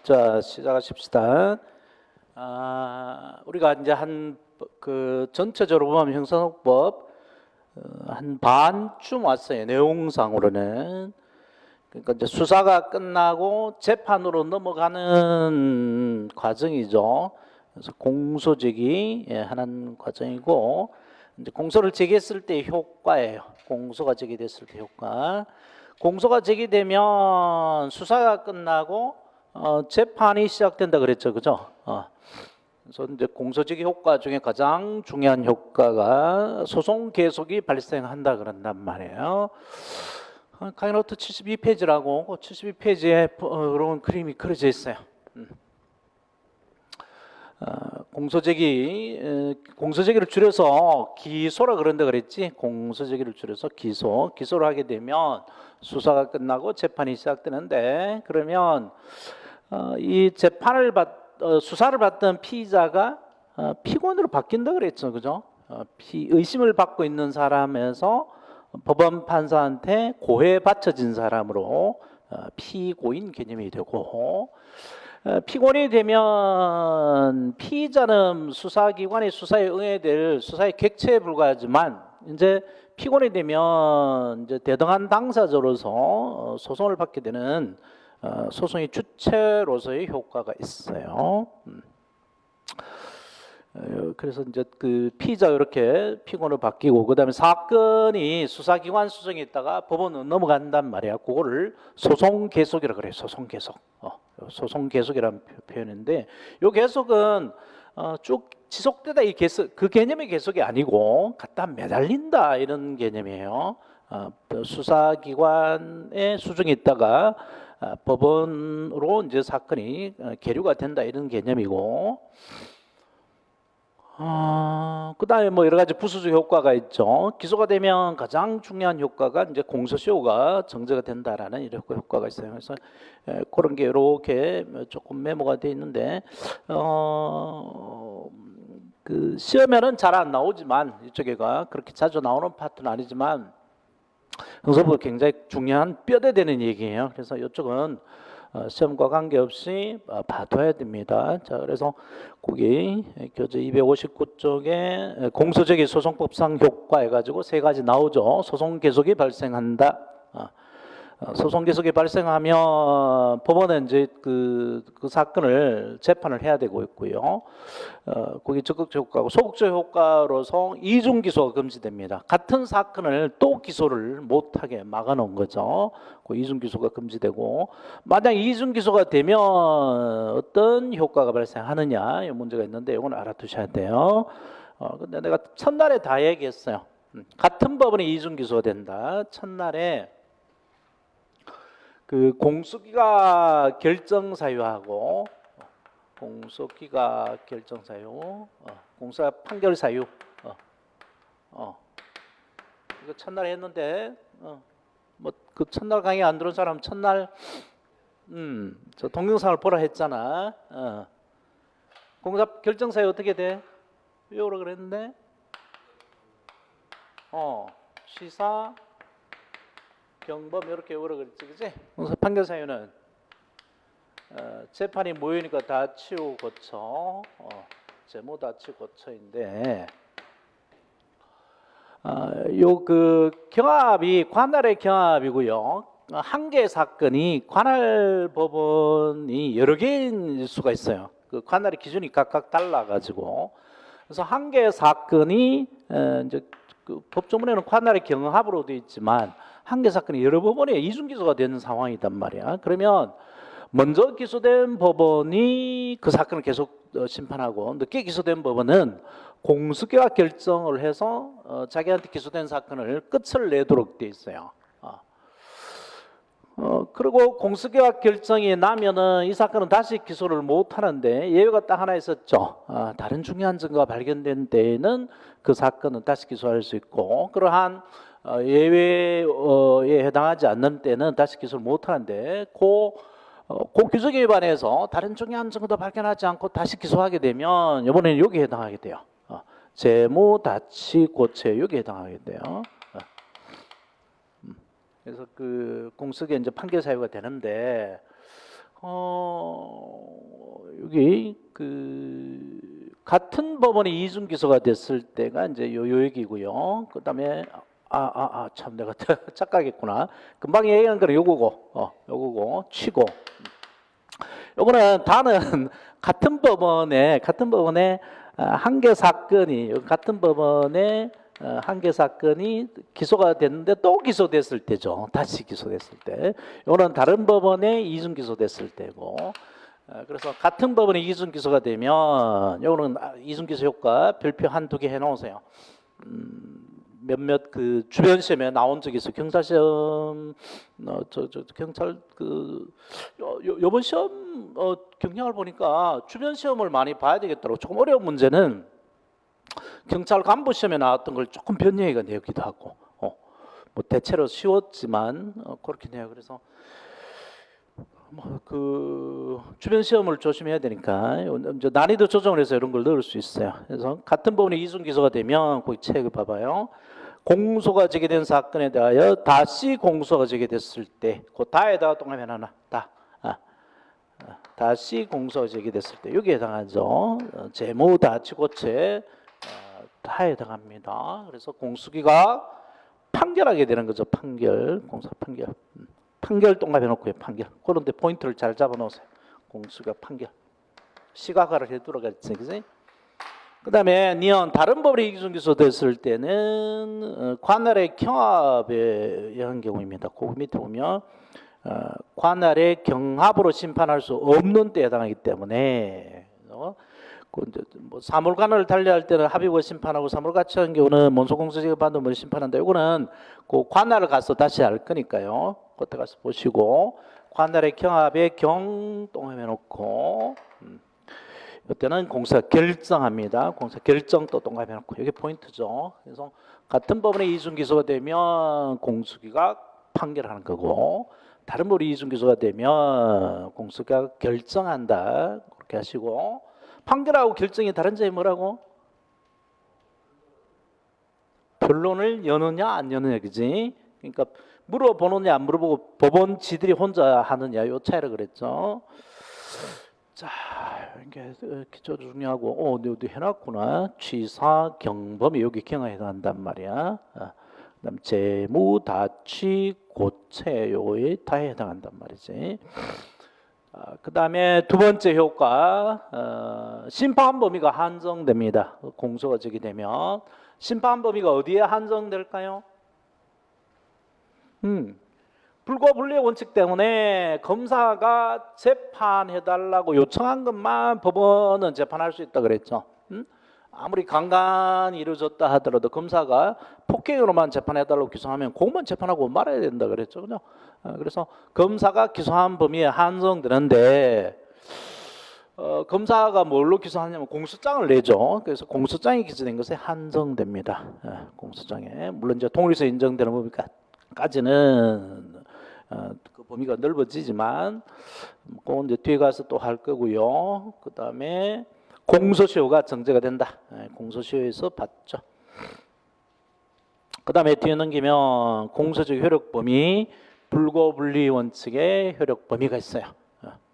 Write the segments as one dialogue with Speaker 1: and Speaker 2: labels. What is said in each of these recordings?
Speaker 1: 자, 시작하십시다. 우리가 이제 전체적으로 보면 형사소송법 한 반쯤 왔어요. 내용상으로는. 그러니까 이제 수사가 끝나고 재판으로 넘어가는 과정이죠. 그래서 공소제기 하는 과정이고, 이제 공소를 제기했을 때 효과예요. 공소가 제기됐을 때 효과. 공소가 제기되면 수사가 끝나고 재판이 시작된다 그랬죠, 그죠? 그래서 이제 공소제기 효과 중에 가장 중요한 효과가 소송 계속이 발생한다 그런단 말이에요. 카이노트 72페이지라고 72페이지에 그런 그림이 그려져 있어요. 공소제기를 줄여서 기소라 그런다 그랬지. 공소제기를 줄여서 기소를 하게 되면 수사가 끝나고 재판이 시작되는데, 그러면 이 수사를 받던 피의자가 피고인으로 바뀐다 그랬죠, 그죠? 의심을 받고 있는 사람에서 법원 판사한테 고해 바쳐진 사람으로 피고인 개념이 되고, 피고인이 되면 피의자는 수사기관의 수사에 응해될 수사의 객체에 불과하지만, 이제 피고인이 되면 이제 대등한 당사자로서 소송을 받게 되는 소송의 주체로서의 효과가 있어요. 그래서 이제 그 피의자가 이렇게 피고인으로 바뀌고, 그다음에 사건이 수사기관 수정에 있다가 법원으로 넘어간단 말이야. 그거를 소송 계속이라고 그래요. 소송 계속. 소송 계속이라는 표현인데, 이 계속은 쭉 지속되다, 그 개념의 계속이 아니고 갖다 매달린다 이런 개념이에요. 수사기관의 수정이 있다가 법원으로 이제 사건이 계류가 된다 이런 개념이고, 그다음에 뭐 여러 가지 부수적 효과가 있죠. 기소가 되면 가장 중요한 효과가 이제 공소시효가 정제가 된다라는 이런 효과가 있어요. 그래서 그런 게 이렇게 조금 메모가 돼 있는데, 그 시험에는 잘 안 나오지만, 이쪽에가 그렇게 자주 나오는 파트는 아니지만 형사법은 굉장히 중요한 뼈대 되는 얘기예요. 그래서 이쪽은 시험과 관계없이 봐둬야 됩니다. 자, 그래서 거기 교재 259쪽에 공소제기 소송법상 효과 해가지고 세 가지 나오죠. 소송 계속이 발생한다. 소송 계속이 발생하면 법원은 이제 그 사건을 재판을 해야 되고 있고요. 거기 적극적 효과고 소극적 효과로서 이중 기소가 금지됩니다. 같은 사건을 또 기소를 못하게 막아놓은 거죠. 그 이중 기소가 금지되고, 만약 이중 기소가 되면 어떤 효과가 발생하느냐 이 문제가 있는데, 이건 알아두셔야 돼요. 근데 내가 첫날에 다 얘기했어요. 같은 법원이 이중 기소가 된다. 첫날에 그 공소기각 결정 사유하고 공소기각 결정 사유, 공소 판결 사유, 이거 첫날 했는데, 뭐 그 첫날 강의 안 들은 사람 첫날 저 동영상을 보라 했잖아. 공소 결정 사유 어떻게 돼? 외우라 그랬는데, 시사 경범 이렇게 외우라 그랬지, 그지? 공소 판결 사유는 재판이 모이니까 다치고 고쳐, 제모 다치고 고쳐인데, 요 그 경합이 관할의 경합이고요. 한 개의 사건이 관할 법원이 여러 개일 수가 있어요. 그 관할의 기준이 각각 달라가지고, 그래서 한 개의 사건이 이제 그 법조문에는 관할의 경합으로 되어 있지만, 한 개 사건이 여러 법원에 이중 기소가 되는 상황이단 말이야. 그러면 먼저 기소된 법원이 그 사건을 계속 심판하고, 늦게 기소된 법원은 공소기각 결정을 해서 자기한테 기소된 사건을 끝을 내도록 돼 있어요. 그리고 공소기각 결정이 나면은 이 사건은 다시 기소를 못 하는데, 예외가 딱 하나 있었죠. 다른 중요한 증거가 발견된 때에는 그 사건은 다시 기소할 수 있고, 그러한 예외에 해당하지 않는 때는 다시 기소를 못 하는데, 그 규정에 위반해서 다른 중요한 증거도 발견하지 않고 다시 기소하게 되면 이번에는 여기에 해당하게 돼요. 제모, 다치, 고체 여기에 해당하게 돼요. 그래서 그 공소기에 이제 판결 사유가 되는데, 여기 같은 법원이 이중 기소가 됐을 때가 이제 요 얘기고요. 그다음에 참 내가 착각했구나. 금방 얘기한 거는 요거고 치고 요거는 다는 같은 법원에 한 개 사건이 기소가 됐는데 또 기소됐을 때죠. 다시 기소됐을 때. 요거는 다른 법원에 이중 기소됐을 때고. 그래서 같은 법원에 이중 기소가 되면 요거는 이중 기소 효과 별표 한두 개 해 놓으세요. 몇몇 주변 시험에 나온 적이 있어. 경찰 시험 경찰 요번 시험 경향을 보니까 주변 시험을 많이 봐야 되겠더라고. 조금 어려운 문제는 경찰 간부 시험에 나왔던 걸 조금 변형해가 내기도 하고, 뭐 대체로 쉬웠지만 그렇게 내요. 그래서 주변 시험을 조심해야 되니까 이제 난이도 조정을 해서 이런 걸 넣을 수 있어요. 그래서 같은 법원에 이중 기소가 되면 거기 책을 봐봐요. 공소가 제기된 사건에 대하여 다시 공소가 제기됐을 때, 그 다에다가 동그라미 하나 다시 공소가 제기됐을 때 여기에 해당하죠. 재무 다치 고체 다에 해당합니다. 그래서 공수기가 판결하게 되는 거죠. 공소 판결 동그라미 해놓고요. 판결. 그런데 포인트를 잘 잡아놓으세요. 공수가 판결. 시각화를 해두라고 했지, 그지? 그 다음에 니은 다른 법원이 이중 기소됐을 때는 관할의 경합에 의한 경우입니다. 그 밑에 보면 관할의 경합으로 심판할 수 없는 때에 해당하기 때문에 뭐 사물관할을 달리할 때는 합의고 심판하고 사물같이 하는 경우는 문서공소제가 받는 분 심판한다. 이거는 그 관할을 가서 다시 할 거니까요. 그때 가서 보시고 관할의 경합에 경동해 놓고 이때는 공사 결정합니다. 공사 결정 또 동그라미 놓고 이게 포인트죠. 그래서 같은 법원에 이중 기소가 되면 공수기가 판결하는 거고 다른 법원이 이중 기소가 되면 공수기가 결정한다. 그렇게 하시고 판결하고 결정이 다른 점이 뭐라고? 변론을 여느냐 안 여느냐, 그지? 그러니까 물어보느냐 안 물어보고 법원 지들이 혼자 하느냐 요 차이를 그랬죠. 자, 이게 기초 중요하고 여기 해놨구나. 취사 경범이 여기 경화에 해당한단 말이야. 그다음 재무 다치 고체 요에 다 해당한단 말이지. 그 다음에 두 번째 효과, 심판 범위가 한정됩니다. 공소가 제기되면 심판 범위가 어디에 한정될까요? 불구불리의 원칙 때문에 검사가 재판해달라고 요청한 것만 법원은 재판할 수 있다 그랬죠. 아무리 강간이 이루어졌다 하더라도 검사가 폭행으로만 재판해달라고 기소하면 그것만 재판하고 말아야 된다 그랬죠. 그죠? 그래서 검사가 기소한 범위에 한정되는데 검사가 뭘로 기소하냐면 공소장을 내죠. 그래서 공소장이 기소된 것에 한정됩니다. 공소장에 물론 이제 통일에서 인정되는 범위까지는 그 범위가 넓어지지만 그건 이제 뒤에 가서 또 할 거고요. 그 다음에 공소시효가 정제가 된다. 공소시효에서 봤죠. 그 다음에 뒤에 넘기면 공소적 효력 범위, 불고불리 원칙의 효력 범위가 있어요.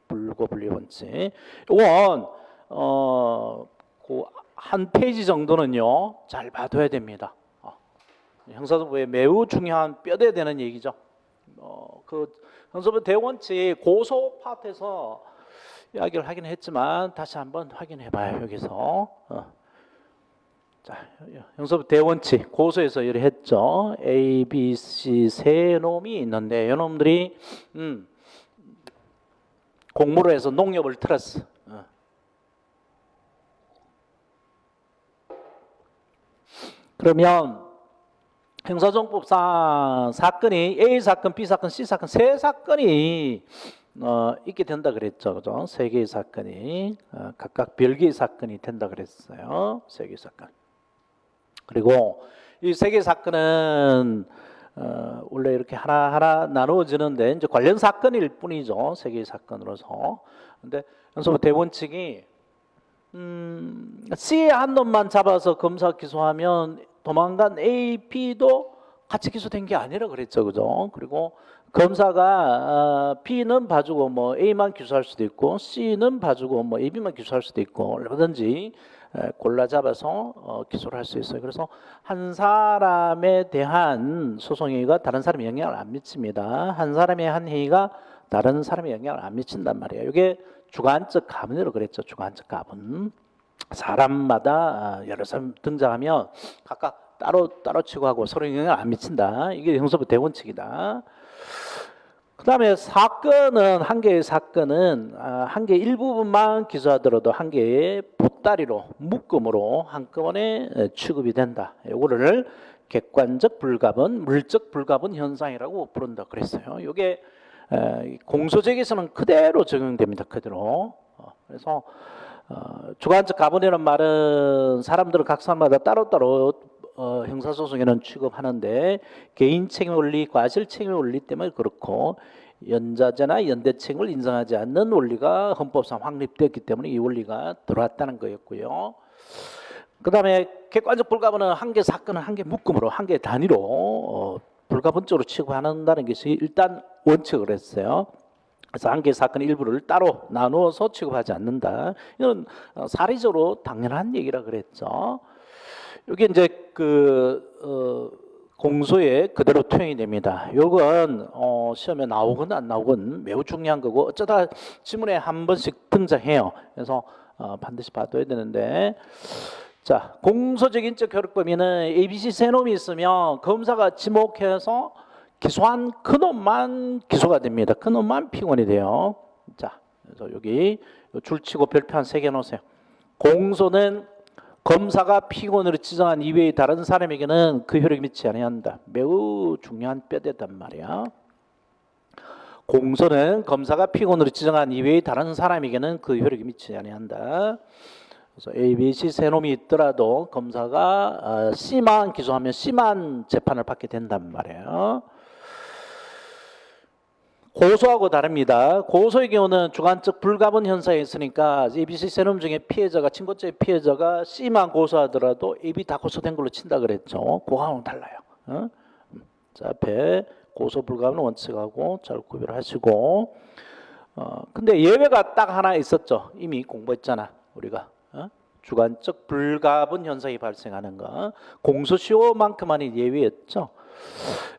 Speaker 1: 불고불리 원칙. 이건 그 한 페이지 정도는요 잘 봐둬야 됩니다. 형사소송법에 매우 중요한 뼈대 되는 얘기죠. 그 형사소송 대원칙 고소 파트에서 이야기를 하긴 했지만 다시 한번 확인해 봐요. 여기서 자, 형사소송 대원칙 고소에서 했죠. A, B, C 세 놈이 있는데 이 놈들이 공모를 해서 농협을 틀었어. 그러면 형사정법상 사건이 A 사건, B 사건, C 사건 세 사건이 있게 된다 그랬죠, 그죠? 세 개의 사건이 각각 별개의 사건이 된다 그랬어요. 세 개의 사건. 그리고 이 세 개의 사건은 원래 이렇게 하나하나 나누어지는데 이제 관련 사건일 뿐이죠. 세 개의 사건으로서. 근데 형사법 대원칙이 C의 한 놈만 잡아서 검사 기소하면 도망간 A, B도 같이 기소된 게 아니라 그랬죠, 그죠? 그리고 검사가 B는 봐주고 뭐 A만 기소할 수도 있고 C는 봐주고 뭐 AB만 기소할 수도 있고 얼마든지 골라 잡아서 기소를 할 수 있어요. 그래서 한 사람에 대한 소송행위가 다른 사람에 영향을 안 미칩니다. 한 사람의 한 행위가 다른 사람에 영향을 안 미친단 말이에요. 이게 주관적 가분이라고 그랬죠. 주관적 가분. 사람마다 여러 사람 등장하면 각각 따로 취급하고 서로 영향을 안 미친다. 이게 형사부 대원칙이다. 그 다음에 사건은 한 개의 사건은 한 개의 일부분만 기소하더라도 한 개의 보따리로 묶음으로 한꺼번에 취급이 된다. 이거를 객관적 불가분, 물적 불가분 현상이라고 부른다 그랬어요. 이게 공소제기에서는 그대로 적용됩니다. 그대로. 그래서 주관적 가분이라는 말은 사람들은 각 사람마다 따로따로 형사소송에는 취급하는데 개인 책임 원리, 과실 책임 원리 때문에 그렇고 연자제나 연대책임을 인정하지 않는 원리가 헌법상 확립되었기 때문에 이 원리가 들어왔다는 거였고요. 그 다음에 객관적 불가분은 한 개 사건은 한 개 묶음으로 한 개 단위로 불가분적으로 취급한다는 것이 일단 원칙을 했어요. 그래서 한 개의 사건 일부를 따로 나누어서 취급하지 않는다. 이건 사리적으로 당연한 얘기라 그랬죠. 이게 이제 공소에 그대로 투영이 됩니다. 이건 시험에 나오건 안 나오건 매우 중요한 거고 어쩌다 지문에 한 번씩 등장해요. 그래서 반드시 봐둬야 되는데, 자, 공소적 인적 효력 범위는 ABC 세 놈이 있으면 검사가 지목해서 기소한 그 놈만 기소가 됩니다. 그 놈만 피고인이 돼요. 자, 그래서 여기 줄치고 별표 한 3개 놓으세요. 공소는 검사가 피고인으로 지정한 이외의 다른 사람에게는 그 효력이 미치지 아니한다. 매우 중요한 뼈대단 말이야. 공소는 검사가 피고인으로 지정한 이외의 다른 사람에게는 그 효력이 미치지 아니한다. 그래서 A, B, C 세 놈이 있더라도 검사가 C만 기소하면 C만 재판을 받게 된단 말이에요. 고소하고 다릅니다. 고소의 경우는 주관적 불가분 현상이 있으니까 ABC 세 놈 중에 피해자가 친고죄의 피해자가 C만 고소하더라도 AB 다 고소된 걸로 친다 그랬죠. 그거하고는 달라요. 자, 앞에 고소 불가분 원칙하고 잘 구별하시고, 근데 예외가 딱 하나 있었죠. 이미 공부했잖아 우리가. 주관적 불가분 현상이 발생하는 거. 공소시효만큼만이 예외였죠.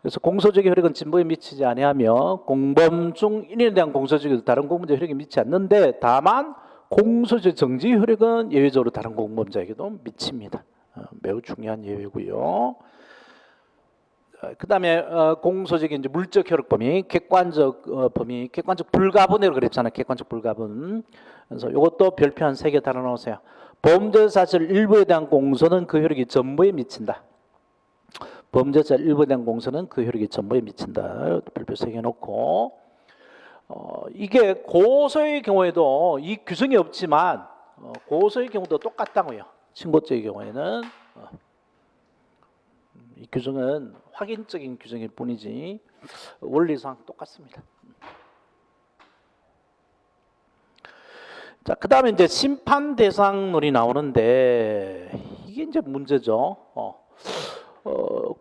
Speaker 1: 그래서 공소적 효력은 진보에 미치지 아니하며 공범 중 1인에 대한 공소적 다른 공범자 효력이 미치지 않는데 다만 공소적 정지 효력은 예외적으로 다른 공범자에게도 미칩니다. 매우 중요한 예외고요. 그 다음에 공소적인 이제 물적 효력 범위, 객관적 범위, 객관적 불가분이라고 그랬잖아요. 객관적 불가분. 그래서 이것도 별표 한 3개 달아놓으세요. 범죄 사실 일부에 대한 공소는 그 효력이 전부에 미친다. 범죄자 일부에 대한 공소는 그 효력이 전부에 미친다. 별표 3개 놓고, 이게 고소의 경우에도 이 규정이 없지만 고소의 경우도 똑같다고요. 친고죄의 경우에는 이 규정은 확인적인 규정일 뿐이지 원리상 똑같습니다. 자, 그 다음에 이제 심판 대상론이 나오는데 이게 이제 문제죠.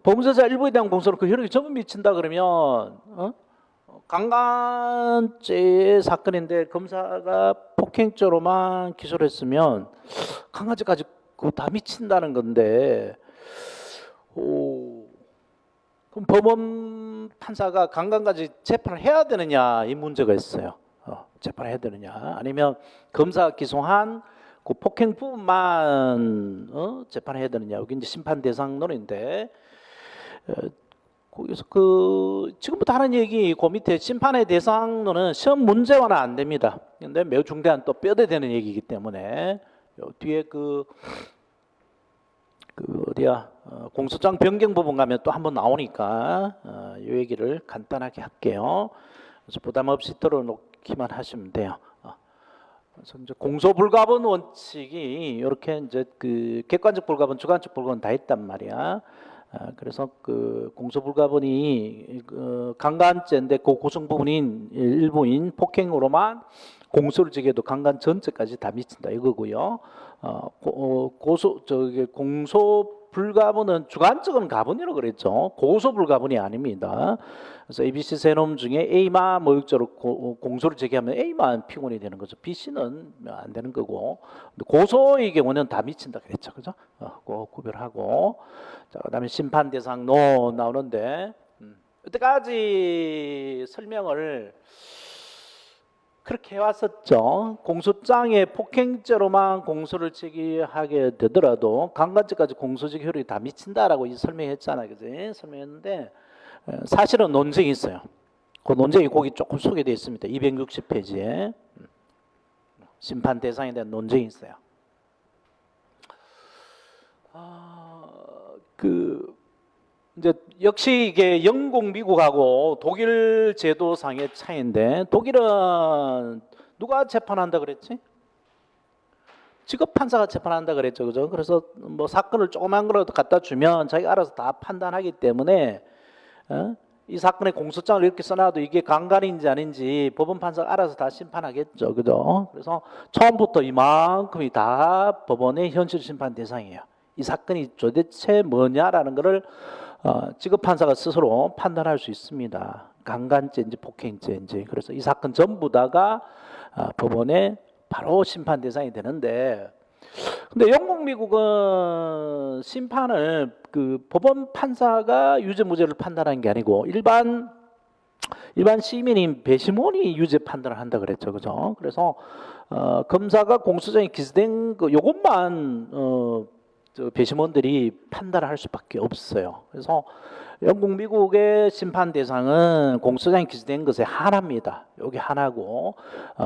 Speaker 1: 범죄자 일부에 대한 공소는 그 효력이 전부 미친다 그러면 강간죄 사건인데 검사가 폭행죄로만 기소를 했으면 강간죄까지 그거 다 미친다는 건데, 그럼 법원 판사가 강간까지 재판을 해야 되느냐 이 문제가 있어요. 재판을 해야 되느냐 아니면 검사가 기소한 그 폭행 부분만 재판해야 되느냐. 여기 이제 심판 대상론인데 거기서 지금부터 하는 얘기 그 밑에 심판의 대상론은 시험 문제와는 안 됩니다. 근데 매우 중대한 또 뼈대 되는 얘기이기 때문에 뒤에 어디야 공소장 변경 부분 가면 또 한번 나오니까 이 얘기를 간단하게 할게요. 그래서 부담 없이 들어놓기만 하시면 돼요. 그래서 이제 공소 불가분 원칙이 이렇게 이제 객관적 불가분, 주관적 불가분 다 있단 말이야. 그래서 공소 불가분이 강간죄인데 그 고성 부분인 일부인 폭행으로만 공소를 지게도 강간 전체까지 다 미친다 이거고요. 공소 불가분은 주관적인 가분이라고 그랬죠. 고소 불가분이 아닙니다. 그래서 ABC 세 놈 중에 A만 모욕죄로 공소를 제기하면 A만 피고인이 되는 거죠. B씨는 안 되는 거고. 근데 고소의 경우는 다 미친다 그랬죠. 그죠? 그거 구별하고. 자, 그다음에 심판 대상 노 나오는데 여태까지 설명을 그렇게 해왔었죠. 공소장에 폭행죄로만 공소를 제기하게 되더라도 강간죄까지 공소적 효력이 다 미친다라고 설명했잖아요. 그지? 설명했는데 사실은 논쟁이 있어요. 그 논쟁이 거기 조금 소개되어 있습니다. 260페이지에 심판 대상에 대한 논쟁이 있어요. 이제 역시 이게 영국, 미국하고 독일 제도상의 차이인데 독일은 누가 재판한다 그랬지? 직업 판사가 재판한다 그랬죠, 그죠? 그래서 뭐 사건을 조그만 거라도 갖다 주면 자기가 알아서 다 판단하기 때문에 이 사건의 공소장을 이렇게 써놔도 이게 강간인지 아닌지 법원 판사가 알아서 다 심판하겠죠, 그죠? 그래서 처음부터 이만큼이 다 법원의 현실 심판 대상이에요. 이 사건이 도대체 뭐냐라는 것을 직업 판사가 스스로 판단할 수 있습니다. 강간죄인지 폭행죄인지. 그래서 이 사건 전부 다가 법원의 바로 심판 대상이 되는데, 근데 영국, 미국은 심판을 그 법원 판사가 유죄 무죄를 판단하는 게 아니고 일반 시민인 배심원이 유죄 판단을 한다 그랬죠, 그죠? 그래서 검사가 공소장에 기재된 그 요것만 배심원들이 판단을 할 수밖에 없어요. 그래서 영국, 미국의 심판 대상은 공소장에 기재된 것에 하나입니다. 여기 하나고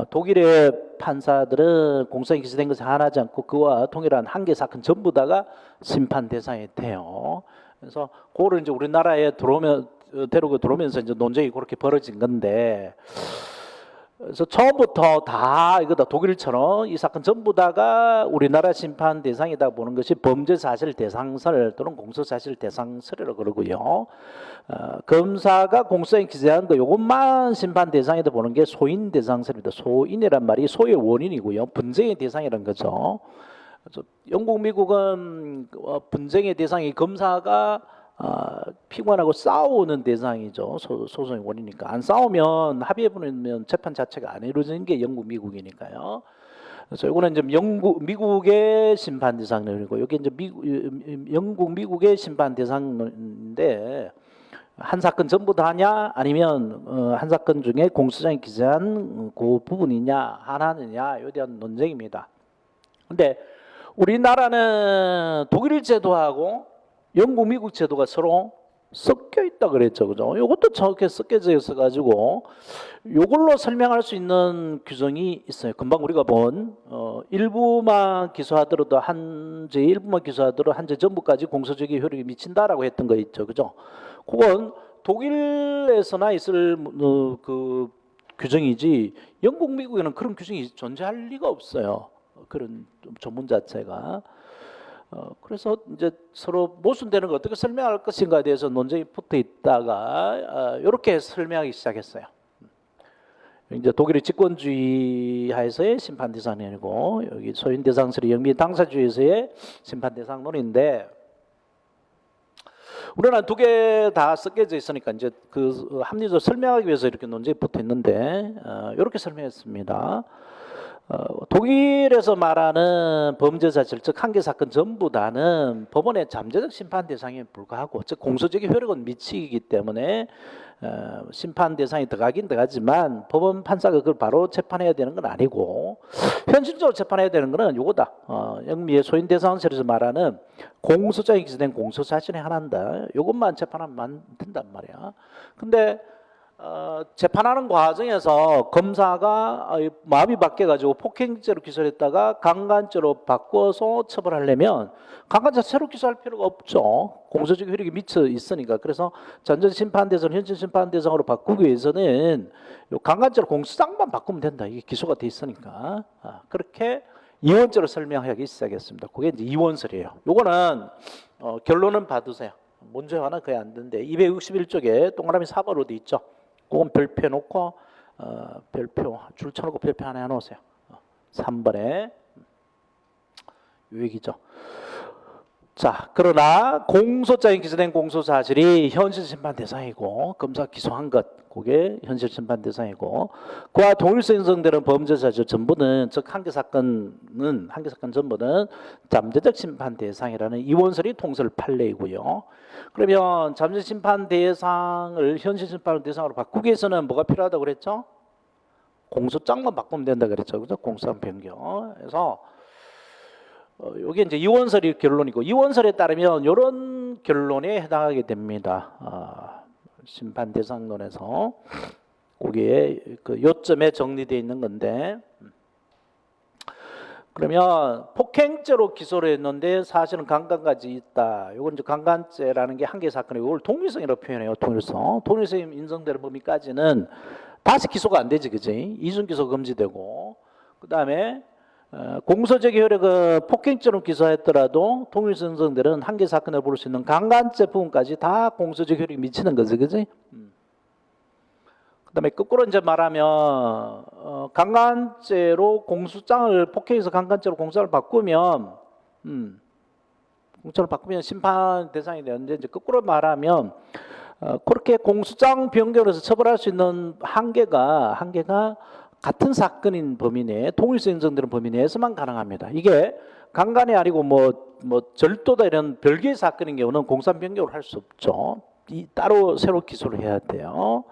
Speaker 1: 독일의 판사들은 공소장에 기재된 것에 하나지 않고 그와 동일한 한 개 사건 전부 다가 심판 대상이 돼요. 그래서 그거를 이제 우리나라에 데리고 들어오면서 이제 논쟁이 그렇게 벌어진 건데. 그래서 처음부터 다 이거다 독일처럼 이 사건 전부 다가 우리나라 심판 대상이다 보는 것이 범죄사실 대상설 또는 공소사실 대상설이라고 그러고요. 검사가 공소에 기재한 거 요것만 심판 대상이다 보는 게 소인 대상설입니다. 소인이란 말이 소의 원인이고요. 분쟁의 대상이라는 거죠. 그래서 영국, 미국은 분쟁의 대상이 검사가 피고인하고 싸우는 대상이죠. 소송의 원이니까. 안 싸우면 합의해보면 재판 자체가 안 이루어지는 게 영국, 미국이니까요. 그래서 이거는 이제 미국의 심판 대상이고 여기 이제 영국, 미국의 심판 대상인데 한 사건 전부 다냐 아니면 한 사건 중에 공소장에 기재한 그 부분이냐 하나느냐에 대한 논쟁입니다. 근데 우리나라는 독일 제도하고 영국, 미국 제도가 서로 섞여 있다 그랬죠, 그죠? 이것도 정확히 섞여져 있어가지고 이걸로 설명할 수 있는 규정이 있어요. 금방 우리가 본 일부만 기소하더라도 한죄 일부만 기소하더라도 한죄 전부까지 공소적인 효력이 미친다라고 했던 거 있죠, 그죠? 그건 독일에서나 있을 그 규정이지 영국, 미국에는 그런 규정이 존재할 리가 없어요. 그런 전문 자체가. 그래서 이제 서로 모순되는 걸 어떻게 설명할 것인가에 대해서 논쟁이 붙어 있다가 이렇게 설명하기 시작했어요. 이제 독일의 집권주의 하에서의 심판 대상이 아니고 여기 소인 대상설이 영미 당사주의에서의 심판 대상론인데 우리나라 두 개 다 섞여져 있으니까 이제 그 합리적으로 설명하기 위해서 이렇게 논쟁이 붙어 있는데 이렇게 설명했습니다. 독일에서 말하는 범죄 사실 즉 한 개 사건 전부 다는 법원의 잠재적 심판 대상에 불과하고 즉 공소적인 효력은 미치기 때문에 심판 대상이 들어가긴 들어가지만 법원 판사가 그걸 바로 재판해야 되는 건 아니고 현실적으로 재판해야 되는 거는 요거다. 영미의 소인 대상설에서 말하는 공소장에 기재된 공소 사실의 하나인다. 요것만 재판하면 된단 말이야. 근데 재판하는 과정에서 검사가 마음이 바뀌어가지고 폭행죄로 기소를 했다가 강간죄로 바꿔서 처벌하려면 강간죄 새로 기소할 필요가 없죠. 공소적 효력이 미쳐 있으니까. 그래서 전전 심판 대상, 현재 심판 대상으로 바꾸기 위해서는 강간죄로 공소장만 바꾸면 된다. 이게 기소가 돼 있으니까. 그렇게 이원죄로 설명하기 시작했습니다. 그게 이제 이원설이에요. 요거는 결론은 봐두세요. 문제화는 거의 안 되는데 261쪽에 동그라미 4번으로 돼 있죠. 그건 별표 놓고 별표 줄 쳐놓고 별표 하나 해놓으세요. 3번에 요 얘기죠. 자, 그러나 공소장에 기재된 공소 사실이 현실 심판 대상이고 검사 기소한 것, 그게 현실 심판 대상이고 그와 동일성 인정되는 범죄 사실 전부는 즉 한계 사건 전부는 잠재적 심판 대상이라는 이원설이 통설 판례이고요. 그러면 잠재 심판 대상을 현실 심판 대상으로 바꾸기 위해서는 뭐가 필요하다고 그랬죠? 공소장만 바꾸면 된다 그랬죠, 그죠? 공소장 변경. 그래서 이게 이제 이원설이 결론이고 이원설에 따르면 이런 결론에 해당하게 됩니다. 심판 대상론에서 거기에 그 요점에 정리되어 있는 건데, 그러면 폭행죄로 기소를 했는데 사실은 강간까지 있다. 이건 이제 강간죄라는 게 한계 사건이고 이걸 동일성이라고 표현해요. 동일성이 인정되는 범위까지는 다시 기소가 안 되지, 그지? 이중 기소 금지되고 그 다음에 공소제기 효력은 폭행죄로 기소했더라도 동일성 인정되는 한계 사건을 볼 수 있는 강간죄 부분까지 다 공소제기 효력이 미치는 거지, 그지? 그다음에 거꾸로 이제 말하면 강간죄로 공소장을 폭행해서 강간죄로 공소장을 바꾸면 공소장을 바꾸면 심판 대상이 되는데 이제 거꾸로 말하면 그렇게 공소장 변경해서 처벌할 수 있는 한계가 같은 사건인 범위 내에 동일성 인정되는 범위 내에서만 가능합니다. 이게 강간이 아니고 뭐 절도다 이런 별개의 사건인 경우는 공소장 변경을 할 수 없죠. 따로 새로 기소를 해야 돼요.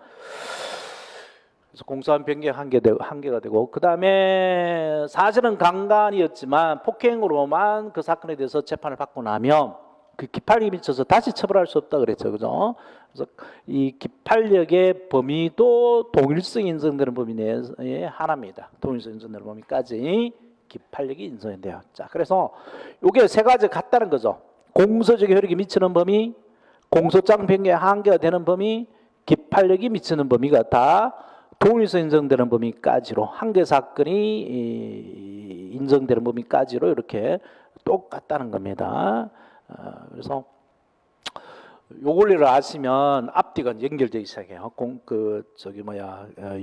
Speaker 1: 그래서 공소장 변경 한계가 되고 그 다음에 사실은 강간이었지만 폭행으로만 그 사건에 대해서 재판을 받고 나면 그 기판력에 미쳐서 다시 처벌할 수 없다 그랬죠, 그죠? 그래서 이 기판력의 범위도 동일성이 인정되는 범위 내의 하나입니다. 동일성 인정되는 범위까지 기판력이 인정이 돼요. 자, 그래서 이게 세 가지 같다는 거죠. 공소적 효력이 미치는 범위, 공소장 변경의 한계가 되는 범위, 기판력이 미치는 범위가 다 동일성 인정되는 범위까지로 한계 사건이 인정되는 범위까지로 이렇게 똑같다는 겁니다. 그래서 요 원리를 아시면 앞뒤가 연결되기 시작해요.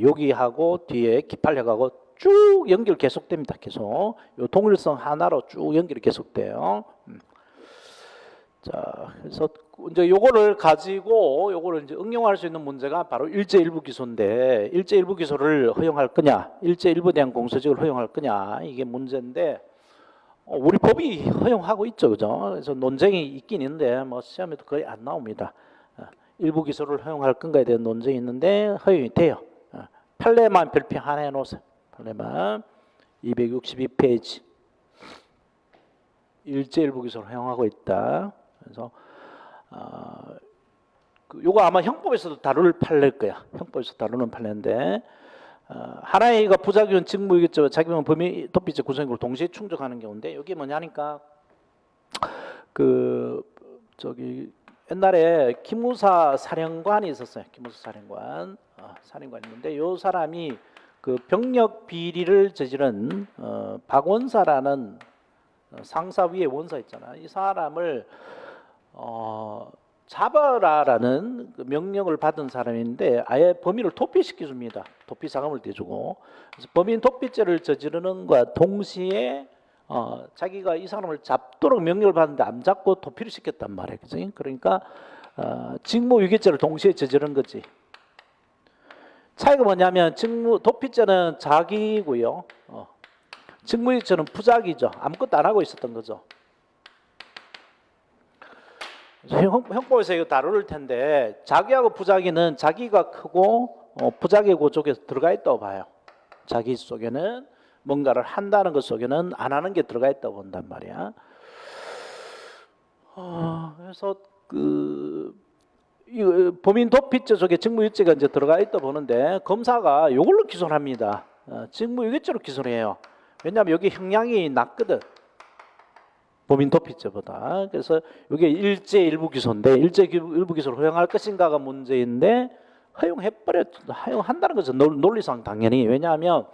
Speaker 1: 여기하고 뒤에 기판력하고 쭉 연결 계속됩니다. 계속 요 동일성 하나로 쭉 연결이 계속돼요. 자, 그래서 이제 요거를 가지고 요거를 이제 응용할 수 있는 문제가 바로 일제 일부 기소인데 일제 일부 기소를 허용할 거냐, 일제 일부에 대한 공소직을 허용할 거냐 이게 문제인데. 우리 법이 허용하고 있죠, 그죠? 그래서 논쟁이 있긴 있는데 뭐 시험에도 거의 안 나옵니다. 일부 기소를 허용할 건가에 대한 논쟁이 있는데 허용이 돼요. 판례만 별표 하나 해놓으세요. 판례만 262페이지. 일제 일부 기소를 허용하고 있다. 그래서 요거 아마 형법에서도 다룰 판례일 거야. 형법에서 다루는 판례인데. 하나의 이가 부작용, 직무유기죄와 자기명 범위 도피죄 구성력을 동시에 충족하는 경우인데 이게 뭐냐니까 옛날에 기무사 사령관이 있었어요. 기무사 사령관 있는데 이 사람이 그 병력 비리를 저지른 박원사라는 상사 위에 원사 있잖아. 이 사람을 잡아라라는 명령을 받은 사람인데 아예 범인을 도피시켜 줍니다. 도피 상함을 대주고 그래서 범인 도피죄를 저지르는 것과 동시에 자기가 이 사람을 잡도록 명령을 받는데 안 잡고 도피를 시켰단 말이에요. 그치? 그러니까 직무유기죄를 동시에 저지른 거지. 차이가 뭐냐면 도피죄는 자기고요. 직무유기죄는 부작이죠. 아무것도 안 하고 있었던 거죠. 형법에서 이거 다룰 텐데 자기하고 부작위는 자기가 크고 부작위 구조에 들어가 있다고 봐요. 자기 속에는 뭔가를 한다는 것 속에는 안 하는 게 들어가 있다고 본단 말이야. 그래서 이 범인 도피죄 속에 직무유기죄가 이제 들어가 있다 보는데 검사가 이걸로 기소를 합니다. 직무유기죄로 기소를 해요. 왜냐하면 여기 형량이 낮거든. 범인 도피죄보다. 그래서 이게 일제 일부 기소인데 일제 일부 기소를 허용할 것인가가 문제인데 허용한다는 거죠. 논리상 당연히. 왜냐하면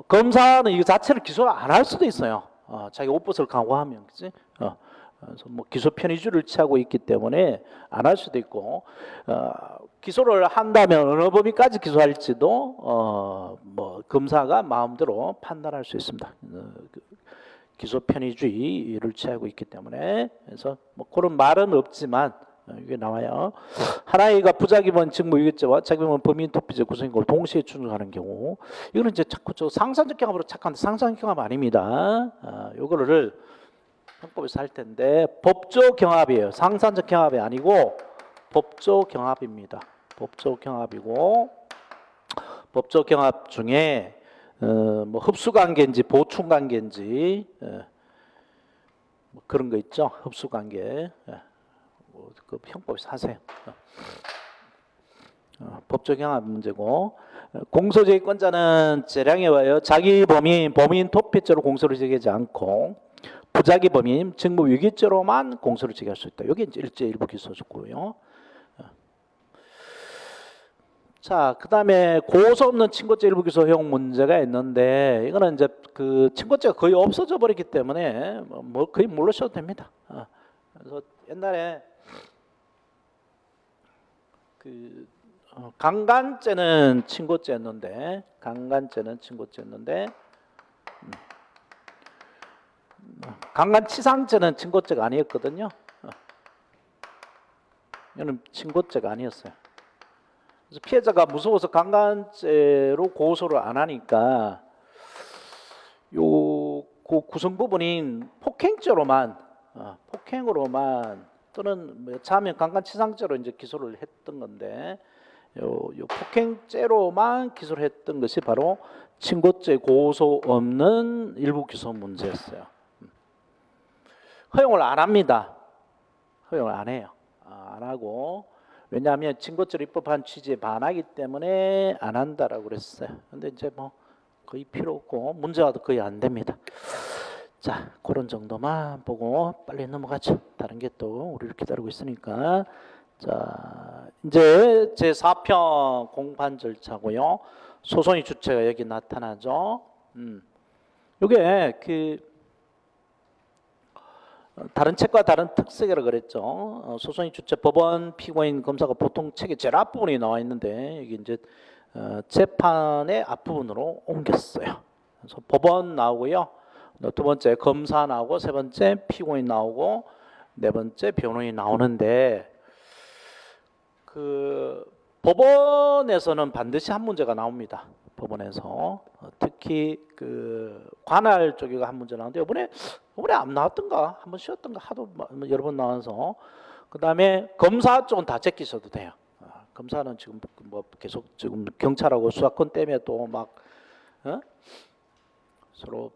Speaker 1: 검사는 이 자체를 기소를 안 할 수도 있어요. 자기 옷벗을 강화하면, 그렇지? 그래서 뭐 기소 편의주를 취하고 있기 때문에 안 할 수도 있고 기소를 한다면 어느 범위까지 기소할지도 뭐 검사가 마음대로 판단할 수 있습니다. 기소 편의주의를 취하고 있기 때문에 그래서 뭐 그런 말은 없지만 이게 나와요. 하나이가 부작위본 직무유기죄와 자기본 범인도피죄 구성인걸 동시에 준수하는 경우 이거는 이제 자꾸 저 상상적 경합으로 착각하는데 상상적 경합 아닙니다. 요거를 형법에서 할 텐데 법조 경합이에요. 상상적 경합이 아니고 법조 경합입니다. 법조 경합이고 법조 경합 중에 뭐 흡수관계인지 보충관계인지 뭐 그런 거 있죠. 흡수관계. 그 형법에서 하세요. 법조 경합 문제고 공소제기권자는 재량에 의하여 자기 범인 도피죄로 공소를 제기하지 않고 부자기 범인 직무유기죄로만 공소를 제기할 수 있다. 여기 이제 일제 일부 기소였고요. 자, 그다음에 고소 없는 친고죄 일부 기소형 문제가 있는데 이거는 이제 그 친고죄가 거의 없어져 버렸기 때문에 뭐 거의 모르셔도 됩니다. 그래서 옛날에 그 강간죄는 친고죄였는데 강간치상죄는 친고죄가 아니었거든요. 이거는 친고죄가 아니었어요. 그래서 피해자가 무서워서 강간죄로 고소를 안 하니까 그 구성 부분인 폭행죄로만 또는 자면 강간치상죄로 이제 기소를 했던 건데 요 폭행죄로만 기소를 했던 것이 바로 친고죄 고소 없는 일부 기소 문제였어요. 허용을 안 합니다. 허용을 안 해요. 안 하고 왜냐하면 친고죄로 입법한 취지에 반하기 때문에 안 한다라고 그랬어요. 근데 이제 뭐 거의 필요 없고 문제화도 거의 안 됩니다. 자, 그런 정도만 보고 빨리 넘어가죠. 다른 게 또 우리를 기다리고 있으니까. 자, 이제 제4편 공판 절차고요. 소송의 주체가 여기 나타나죠. 이게 그 다른 책과 다른 특색이라 그랬죠. 소송의 주체 법원 피고인 검사가 보통 책의 제일 앞부분이 나와 있는데 여기 이제 재판의 앞부분으로 옮겼어요. 그래서 법원 나오고요. 두 번째 검사 나오고 세 번째 피고인 나오고 네 번째 변호인 나오는데 그 법원에서는 반드시 한 문제가 나옵니다. 법원에서 특히 그 관할 쪽에 한 문제 나오는데 이번에 안 나왔던가 한 번 쉬었던가 하도 여러 번 나와서 그 다음에 검사 쪽은 다 제끼셔도 돼요. 검사는 지금 뭐 계속 지금 경찰하고 수사권 때문에 또 막 서로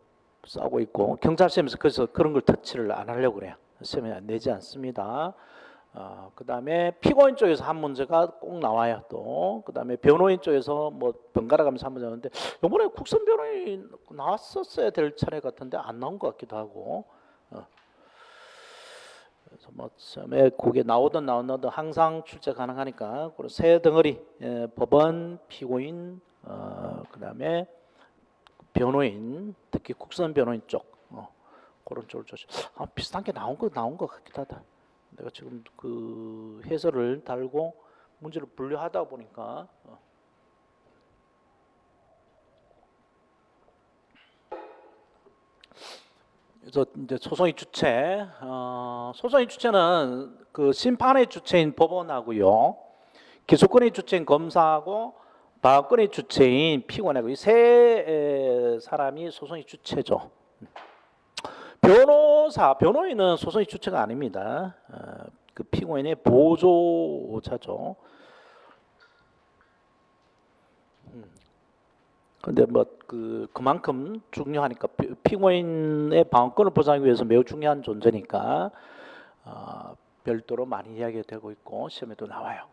Speaker 1: 싸우고 있고 경찰 시험에서 그래서 그런 걸 터치를 안 하려고 그래요. 시험에 내지 않습니다. 그 다음에 피고인 쪽에서 한 문제가 꼭 나와요. 또 그 다음에 변호인 쪽에서 뭐 번갈아 가면서 한 문제 나오는데 이번에 국선 변호인 나왔었어야 될 차례 같은데 안 나온 것 같기도 하고 그래서 뭐 처음에 그게 나오든 항상 출제 가능하니까 그런 세 덩어리 법원 피고인 그 다음에 변호인 특히 국선 변호인 쪽 그런 쪽을 조심. 비슷한 게 나온 것 같기도 하다. 내가 지금 그 해설을 달고 문제를 분류하다 보니까 그래서 이제 소송의 주체, 소송의 주체는 그 심판의 주체인 법원하고요, 기소권의 주체인 검사하고 방어권의 주체인 피고인하고 이 세 사람이 소송의 주체죠. 변호인은 소송의 주체가 아닙니다. 그 피고인의 보조자죠. 그런데 뭐 그만큼 중요하니까 피고인의 방어권을 보장하기 위해서 매우 중요한 존재니까 별도로 많이 이야기가 되고 있고 시험에도 나와요.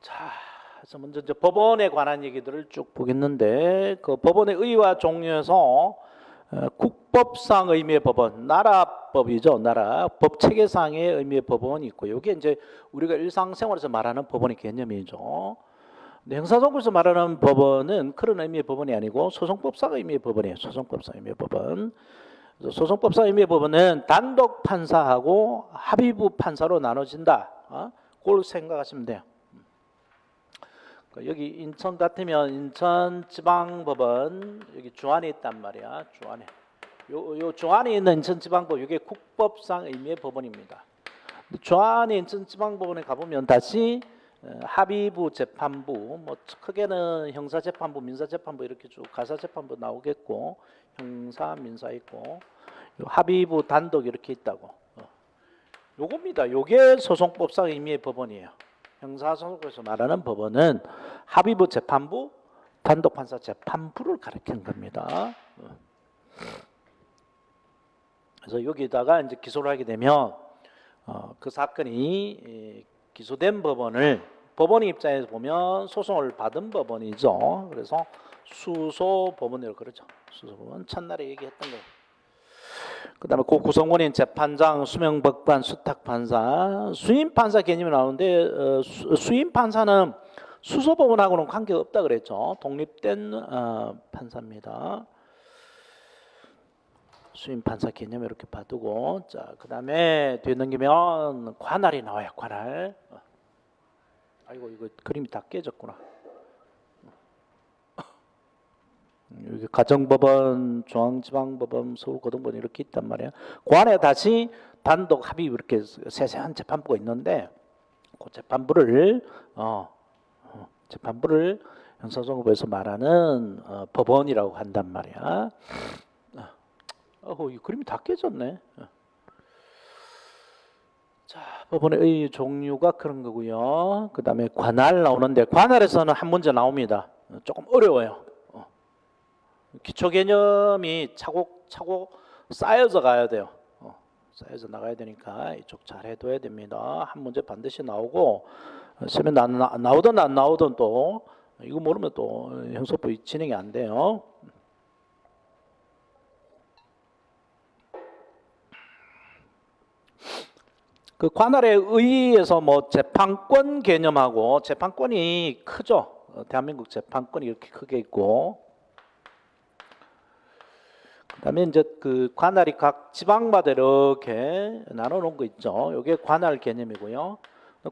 Speaker 1: 자, 그래서 먼저 이제 법원에 관한 얘기들을 쭉 보겠는데 그 법원의 의의와 종류에서 국법상 의미의 법원, 나라법이죠. 나라 법 체계상의 의미의 법원이 있고 이게 이제 우리가 일상생활에서 말하는 법원의 개념이죠. 형사소송에서 말하는 법원은 그런 의미의 법원이 아니고 소송법상 의미의 법원이에요. 소송법상 의미의 법원. 소송법상 의미의 법원은 단독 판사하고 합의부 판사로 나눠진다. 그걸 생각하시면 돼요. 여기 인천 같으면 인천지방법원 여기 주안에 있단 말이야. 주안에. 요 조안에 있는 인천지방법 이게 국법상 의미의 법원입니다. 조안에 인천지방법원에 가보면 다시 합의부 재판부 뭐 크게는 형사재판부, 민사재판부 이렇게 쭉 가사재판부 나오겠고 형사, 민사 있고 요 합의부 단독 이렇게 있다고. 요겁니다. 요게 소송법상 의미의 법원이에요. 형사소송에서 말하는 법원은 합의부 재판부, 단독판사 재판부를 가리키는 겁니다. 그래서 여기다가 이제 기소를 하게 되면 그 사건이 기소된 법원의 입장에서 보면 소송을 받은 법원이죠. 그래서 수소 법원이라고 그러죠. 수소 법원 첫날에 얘기했던 거예요. 그다음에 그 구성원인 재판장, 수명법관, 수탁판사, 수임판사 개념이 나오는데 수임판사는 수소법원하고는 관계가 없다 그랬죠. 독립된 판사입니다. 수임판사 개념 이렇게 봐두고 자 그다음에 뒤에 넘기면 관할이 나와요. 관할. 아이고 이거 그림이 다 깨졌구나. 여기 가정법원, 중앙지방법원, 서울고등법원 이렇게 있단 말이에요. 관에 다시 단독 합의 이렇게 세세한 재판부가 있는데 그 재판부를 형사소송법에서 말하는 법원이라고 한단 말이야. 이 그림이 다 깨졌네. 자, 법원의 종류가 그런 거고요. 그 다음에 관할 나오는데 관할에서는 한 문제 나옵니다. 조금 어려워요. 기초 개념이 차곡차곡 쌓여서 가야 돼요. 쌓여서 나가야 되니까 이쪽 잘 해둬야 됩니다. 한 문제 반드시 나오고 시험에 나오든 안 나오든 또 이거 모르면 또 형사법 진행이 안 돼요. 그 관할에 의해서 뭐 재판권 개념하고 재판권이 크죠. 대한민국 재판권이 이렇게 크게 있고 그다음에 이제 그 관할이 각 지방마다 이렇게 나눠놓은 거 있죠. 이게 관할 개념이고요.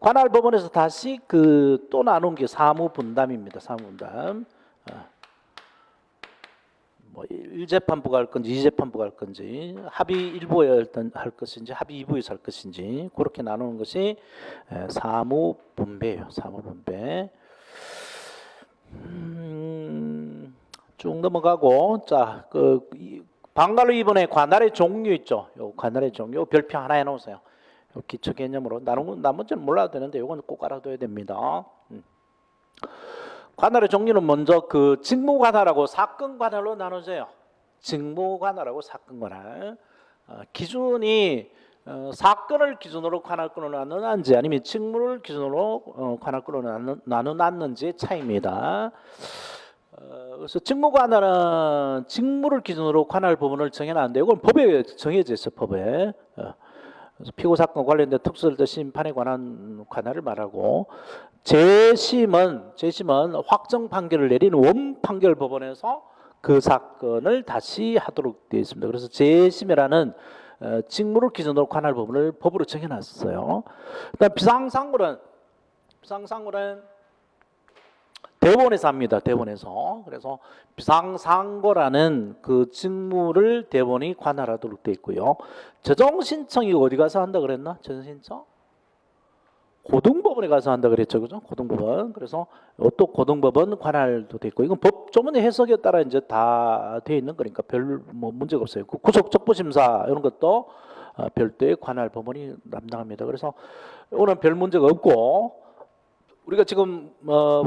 Speaker 1: 관할 법원에서 다시 그 또 나눈 게 사무 분담입니다. 사무 분담. 뭐 1재판부가 할 건지 2재판부가 할 건지 합의 1부에 할 것인지 합의 2부에서 할 것인지 그렇게 나누는 것이 사무 분배예요. 사무 분배. 쭉 넘어가고 자 그 방갈로 2번에 관할의 종류 있죠. 요 관할의 종류 별표 하나 해놓으세요. 요 기초 개념으로 나머지는 몰라도 되는데 요건 꼭 알아둬야 됩니다. 관할의 종류는 먼저 그 직무 관할하고 사건 관할로 나누세요. 직무 관할하고 사건 관할. 기준이 사건을 기준으로 관할권을 나누는지 아니면 직무를 기준으로 관할권을 나누는지의 차이입니다. 그래서 직무 관할은 직무를 기준으로 관할 부분을 정해놨는데 이건 법에 정해져 있어요. 법에. 그래서 피고 사건 관련된 특수절도 심판에 관한 관할을 말하고 재심은 확정 판결을 내리는 원 판결 법원에서 그 사건을 다시 하도록 되어 있습니다. 그래서 재심이라는 직무를 기준으로 관할 부분을 법으로 정해놨어요. 그다음 비상상고는 대법원에서 합니다. 대법원에서. 그래서 비상상고라는 그 직무를 대법원이 관할하도록 되어 있고요. 재정신청이 어디 가서 한다 그랬나? 재정신청? 고등법원에 가서 한다 그랬죠. 그죠? 고등법원. 그래서 또 고등법원 관할도 되어 있고 이건 법 조문의 해석에 따라 이제 다 되어 있는 거니까 별 뭐 문제가 없어요. 구속 적부심사 이런 것도 별도의 관할 법원이 담당합니다. 그래서 오늘 별 문제가 없고 우리가 지금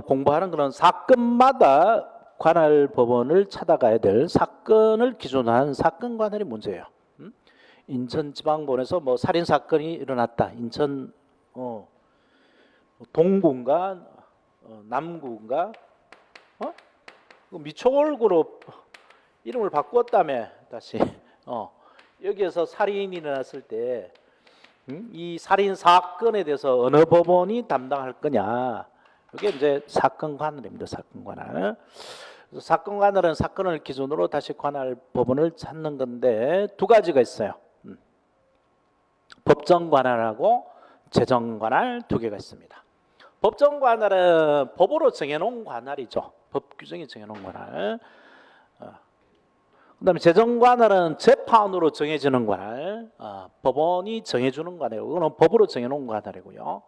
Speaker 1: 공부하는 거는 사건마다 관할 법원을 찾아가야 될 사건을 기준으로 한 사건 관할이 문제예요. 인천지방법원에서 뭐 살인 사건이 일어났다. 인천 동구인가 남구인가 미추홀그룹 이름을 바꿨다며 다시 여기에서 살인이 일어났을 때 이 살인 사건에 대해서 어느 법원이 담당할 거냐 이게 이제 사건 관할입니다. 사건 관할. 그래서 사건 관할은 사건을 기준으로 다시 관할 법원을 찾는 건데 두 가지가 있어요. 법정 관할하고 재정 관할 두 개가 있습니다. 법정 관할은 법으로 정해놓은 관할이죠. 법 규정이 정해놓은 관할. 그다음에 재정관할은 재판으로 정해지는 관할, 법원이 정해주는 관할이고, 이거는 법으로 정해놓은 관할이고요.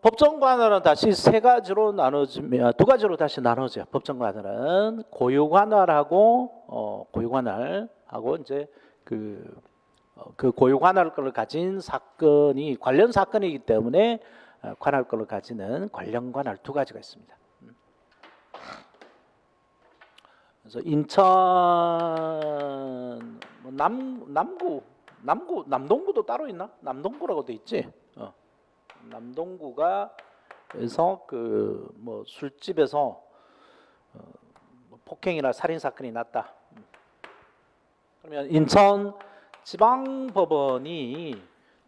Speaker 1: 법정관할은 다시 세 가지로 나눠지면 두 가지로 다시 나눠져요. 법정관할은 고유관할하고 고유관할하고 이제 그 고유관할권을 가진 사건이 관련 사건이기 때문에 관할권을 가지는 관련관할 두 가지가 있습니다. 그래서 인천 남동구도 따로 있나? 남동구라고 돼 있지. 남동구가 그래서 그 뭐 술집에서 폭행이나 살인 사건이 났다. 그러면 인천 지방법원이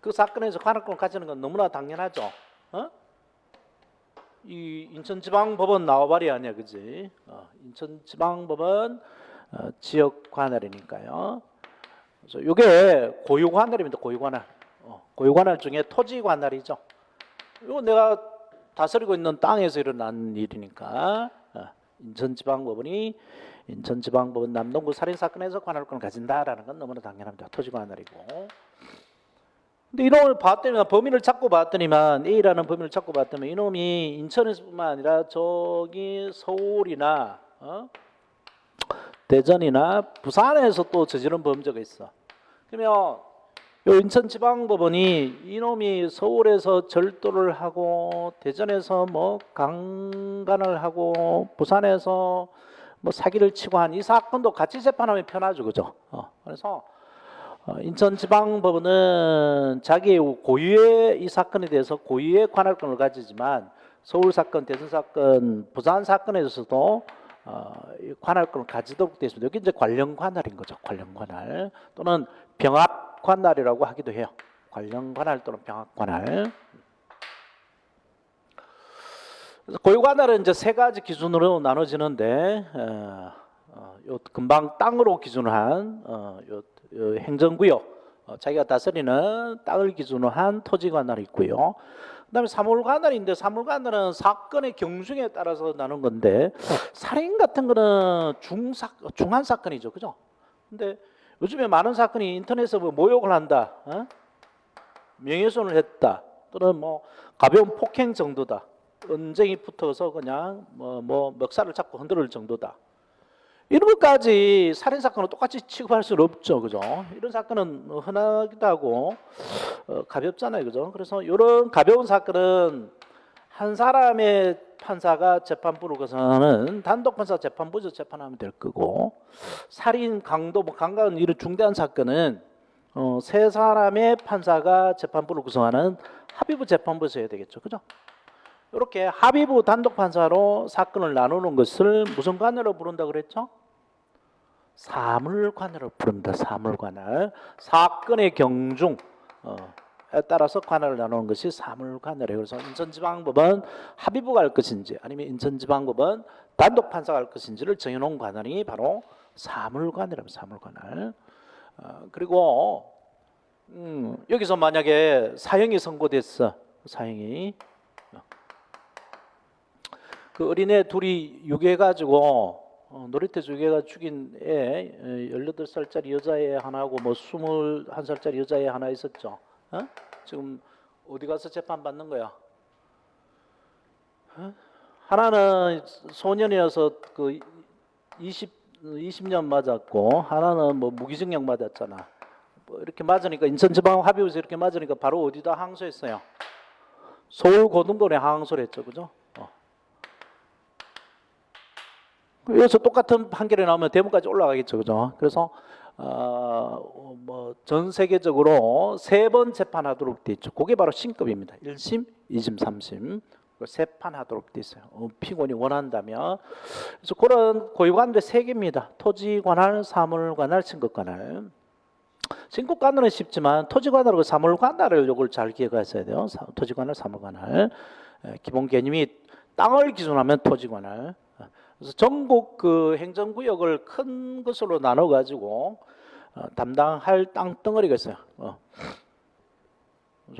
Speaker 1: 그 사건에서 관할권을 가지는 건 너무나 당연하죠. 이 인천지방법원 나와바리 아니야, 그지? 인천지방법원 지역 관할이니까요. 그래서 이게 고유 관할입니다. 고유 관할. 고유 관할 중에 토지 관할이죠. 이거 내가 다스리고 있는 땅에서 일어난 일이니까 인천지방법원이 인천지방법원 남동구 살인 사건에서 관할권을 가진다라는 건 너무나 당연합니다. 토지 관할이고. 근데 이놈을 봤더니 범인을 찾고 봤더니만 A라는 범인을 찾고 봤더니 이놈이 인천에서뿐만 아니라 저기 서울이나 대전이나 부산에서 또 저지른 범죄가 있어. 그러면 요 인천지방법원이 이놈이 서울에서 절도를 하고 대전에서 뭐 강간을 하고 부산에서 뭐 사기를 치고 한 이 사건도 같이 재판하면 편하죠, 그죠? 그래서 인천지방법원은 자기의 고유의 이 사건에 대해서 고유의 관할권을 가지지만 서울 사건, 대전 사건, 부산 사건에 있어서도 관할권을 가지도록 되어 있습니다. 여기 이제 관련 관할인 거죠. 관련 관할 또는 병합 관할이라고 하기도 해요. 관련 관할 또는 병합 관할. 그래서 고유 관할은 이제 세 가지 기준으로 나눠지는데 요 금방 땅으로 기준한 행정구역, 자기가 다스리는 땅을 기준으로 한 토지 관할이 있고요. 그다음에 사물 관할인데 사물 관할은 사건의 경중에 따라서 나눈 건데 살인 같은 거는 중한 사건이죠, 그죠? 근데 요즘에 많은 사건이 인터넷에서 뭐 모욕을 한다, 명예훼손을 했다, 또는 뭐 가벼운 폭행 정도다, 언쟁이 붙어서 그냥 뭐 멱살을 잡고 흔들 정도다. 이런 것까지 살인 사건을 똑같이 취급할 수는 없죠, 그죠? 이런 사건은 흔하기도 하고 가볍잖아요, 그죠? 그래서 이런 가벼운 사건은 한 사람의 판사가 재판부를 거쳐서는 단독 판사 재판부에서 재판하면 될 거고, 살인, 강도, 강간 이런 중대한 사건은 세 사람의 판사가 재판부를 구성하는 합의부 재판부에서 해야 되겠죠, 그죠? 이렇게 합의부 단독 판사로 사건을 나누는 것을 무슨 관할로 부른다 그랬죠? 사물관할로 부릅니다. 사물관할. 사건의 경중에 따라서 관할을 나누는 것이 사물관할이에요. 그래서 인천지방법은 합의부가 할 것인지 아니면 인천지방법은 단독 판사가 할 것인지를 정해놓은 관할이 바로 사물관할입니다. 사물관할. 그리고 여기서 만약에 사형이 선고됐어. 사형이 그 어린애 둘이 유괴해가지고 놀이터 유괴가 죽인 애 18살짜리 여자애 하나하고 뭐 21살짜리 여자애 하나 있었죠. 지금 어디 가서 재판 받는 거야? 하나는 소년이어서 그 20년 맞았고 하나는 뭐 무기징역 맞았잖아. 뭐 이렇게 맞으니까 인천지방 합의부에서 이렇게 맞으니까 바로 어디다 항소했어요? 서울고등법원에 항소를 했죠, 그죠? 여기서 똑같은 판결이 나오면 대법까지 올라가겠죠, 그죠? 그래서 뭐 전 세계적으로 3번 재판하도록 돼 있죠. 그게 바로 신급입니다. 1심, 2심, 3심 세 판 하도록 돼 있어요. 피고인이 원한다면. 그래서 그런 고유관할의 3개입니다. 토지관할, 사물관할, 신급관할. 신급관할은 쉽지만 토지관할하고 사물관할을 요걸 잘 기억하셔야 돼요. 토지관할, 사물관할. 기본 개념이 땅을 기준하면 토지관할. 그래서 전국 그 행정구역을 큰 것으로 나눠 가지고 담당할 땅 덩어리가 있어요.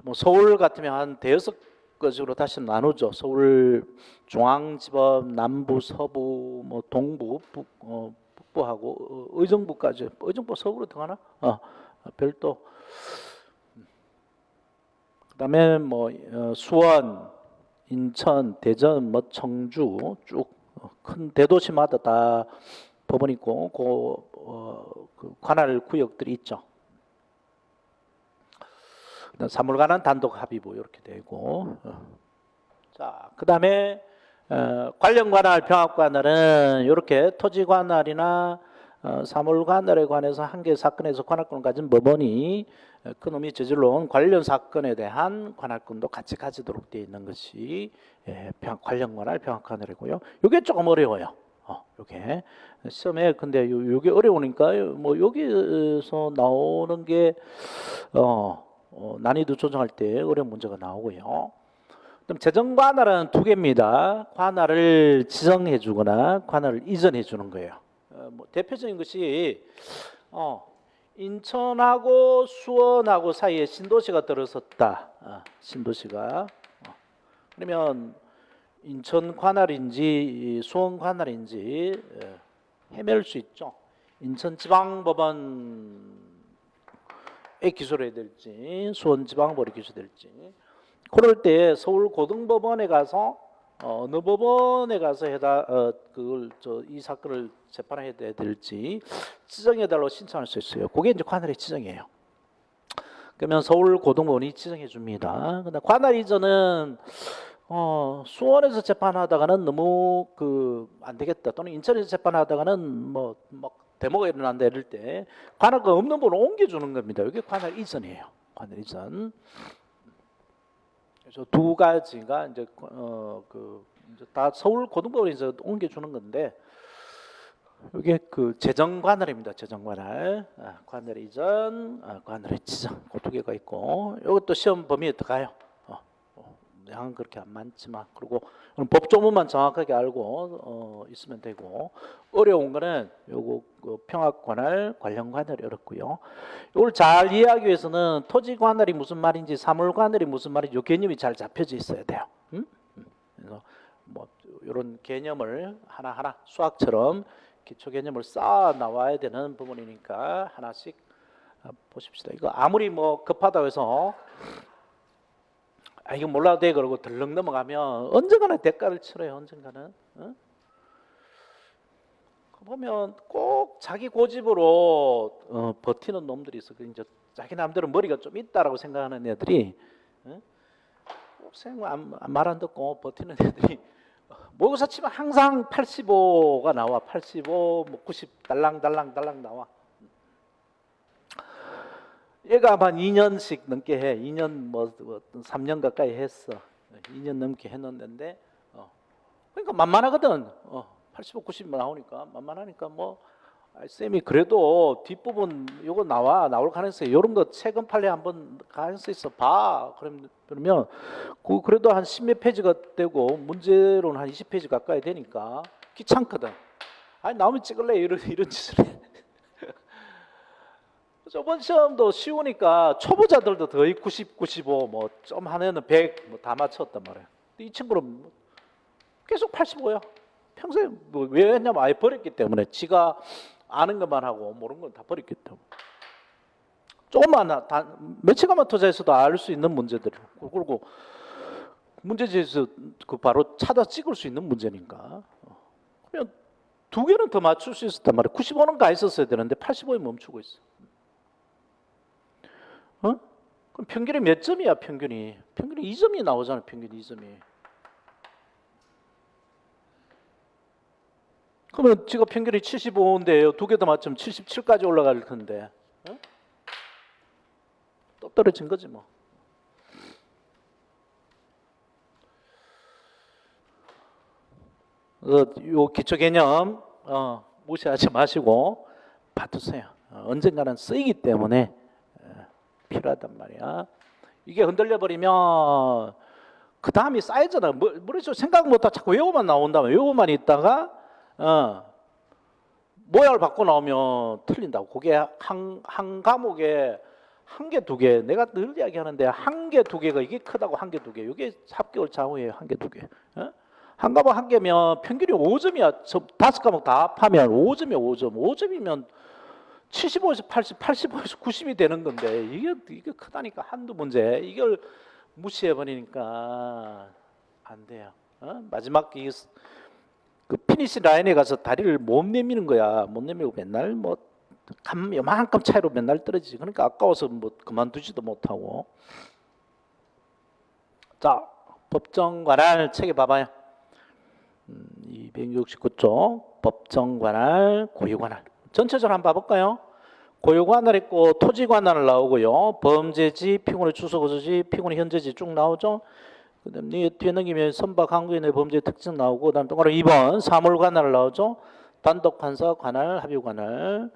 Speaker 1: 뭐 서울 같으면 한 대여섯 것으로 다시 나누죠. 서울 중앙지법, 남부, 서부, 뭐 동부, 북부 북부하고 의정부까지. 의정부 서울로 들어가나? 별도. 그다음에 뭐 수원, 인천, 대전, 뭐 청주 쭉 큰 대도시마다 다 법원 있고 그 관할 구역들이 있죠. 사물관은 단독 합의부 이렇게 되고. 자, 그다음에 관련 관할, 병합 관할은 이렇게 토지 관할이나 사물 관할에 관해서 한 개의 사건에서 관할권을 가진 법원이 그놈이 저질러온 관련 사건에 대한 관할권도 같이 가지도록 되어 있는 것이 관련 관할, 병합 관할이고요. 이게 조금 어려워요. 이게 시험에 근데 이게 어려우니까 뭐 여기서 나오는 게 난이도 조정할 때 어려운 문제가 나오고요. 그럼 재정 관할은 두 개입니다. 관할을 지정해 주거나 관할을 이전해 주는 거예요. 뭐 대표적인 것이 인천하고 수원하고 사이에 신도시가 들어섰다. 신도시가 그러면 인천 관할인지 수원 관할인지 헤맬 수 있죠. 인천지방법원에 기소를 해야 될지 수원지방법원에 기소해야 될지. 그럴 때 서울고등법원에 가서 어느 법원에 가서 이 사건을 재판해야 될지 지정해달라고 신청할 수 있어요. 그게 이제 관할의 지정이에요. 그러면 서울고등법원이 지정해 줍니다. 근데 관할 이전은 수원에서 재판하다가는 너무 안 되겠다, 또는 인천에서 재판하다가는 뭐 데모가 일어난다 이럴 때 관할권 없는 분을 옮겨주는 겁니다. 이게 관할 이전이에요. 관할 이전. 그래서 두 가지가 이제 이제 다 서울 고등법원에서 옮겨주는 건데 이게 재정 관할입니다. 재정 관할, 관할 이전, 관할의 지정, 그 두 개가 있고 이것도 시험 범위에 들어가요. 양은 그렇게 안 많지만 그리고 법조문만 정확하게 알고 있으면 되고 어려운 거는 요거 평합 관할, 관련 관할이 어렵고요. 이걸 잘 이해하기 위해서는 토지 관할이 무슨 말인지 사물 관할이 무슨 말인지 요 개념이 잘 잡혀져 있어야 돼요. 그래서 뭐 이런 개념을 하나하나 수학처럼 기초 개념을 쌓아 나와야 되는 부분이니까 하나씩 보십시다. 이거 아무리 뭐 급하다고 해서 이거 몰라도 돼 그러고 덜렁 넘어가면 언젠가는 대가를 치러요. 언젠가는. 보면 꼭 자기 고집으로 버티는 놈들이 있어. 이제 자기 남들은 머리가 좀 있다라고 생각하는 애들이 말 안 듣고 버티는 애들이 모의고사 치면 항상 85가 나와. 85, 뭐 90 달랑 나와. 얘가 한 2년씩 넘게 해. 2년 뭐 3년 가까이 했어. 2년 넘게 했는데 그러니까 만만하거든. 85, 90 나오니까 만만하니까 뭐 쌤이 그래도 뒷부분 요거 나올 가능성이 이런 거 최근 판례 한번 가능성 있어 봐. 그러면 그래도 한 10몇 페이지가 되고 문제로는 한 20페이지 가까이 되니까 귀찮거든. 아니 나오면 찍을래 이런 짓을 해. 저번 시험도 쉬우니까 초보자들도 거의 90, 95, 뭐 좀 하면은 100 뭐 다 맞췄단 말이에요. 이 친구는 계속 85야. 평소에 뭐 왜 했냐면 아예 버렸기 때문에 지가 아는 것만 하고 모르는 건 다 버렸기 때문에 조금만 며칠간만 투자해서도 알 수 있는 문제들이고 그리고 문제지에서 바로 찾아 찍을 수 있는 문제니까 그냥 두 개는 더 맞출 수 있었단 말이에요. 95는 가 있었어야 되는데 85에 멈추고 있어. 그럼 평균이 몇 점이야? 평균이 2점이 나오잖아. 평균 2점이. 그러면 지가 평균이 75인데요. 두 개 더 맞추면 77까지 올라갈 텐데. 또 떨어진 거지 뭐. 요 기초 개념 무시하지 마시고 봐두세요. 언젠가는 쓰이기 때문에 필요하단 말이야. 이게 흔들려 버리면 그 다음이 쌓이잖아. 머릿속에 생각 못하고 자꾸 외워만 나온다면 외워만 있다가 모양을 바꿔 나오면 틀린다고. 그게 한 과목에 한 개, 두 개. 내가 늘 이야기하는데 한 개, 두 개가 이게 크다고. 한 개, 두 개. 이게 합격을 좌우해요. 한 개, 두 개. 한 과목 한 개면 평균이 5점이야. 다섯 과목 다 합하면 5점이야, 5점. 5점이면 75에서 80, 85에서 90이 되는 건데 이게 크다니까. 한두 문제 이걸 무시해 버리니까 안 돼요. 마지막 그 피니시 라인에 가서 다리를 못 내미는 거야. 못 내밀고 맨날 뭐 요만큼 차이로 맨날 떨어지지. 그러니까 아까워서 뭐 그만두지도 못하고. 자, 법정관할 책에 봐봐요. 269쪽 법정관할, 고유관할. 전체적으로 한번 봐볼까요? 고유관할 있고 토지관할 나오고요. 범죄지, 피고인의 주소 거주지, 피고인의 현재지 쭉 나오죠. 그다음에 뒤에 넘기면 선박 항구인의 범죄 특징 나오고, 그다음 동그라미 2번 사물관할 나오죠. 단독 판사 관할, 합의 관할.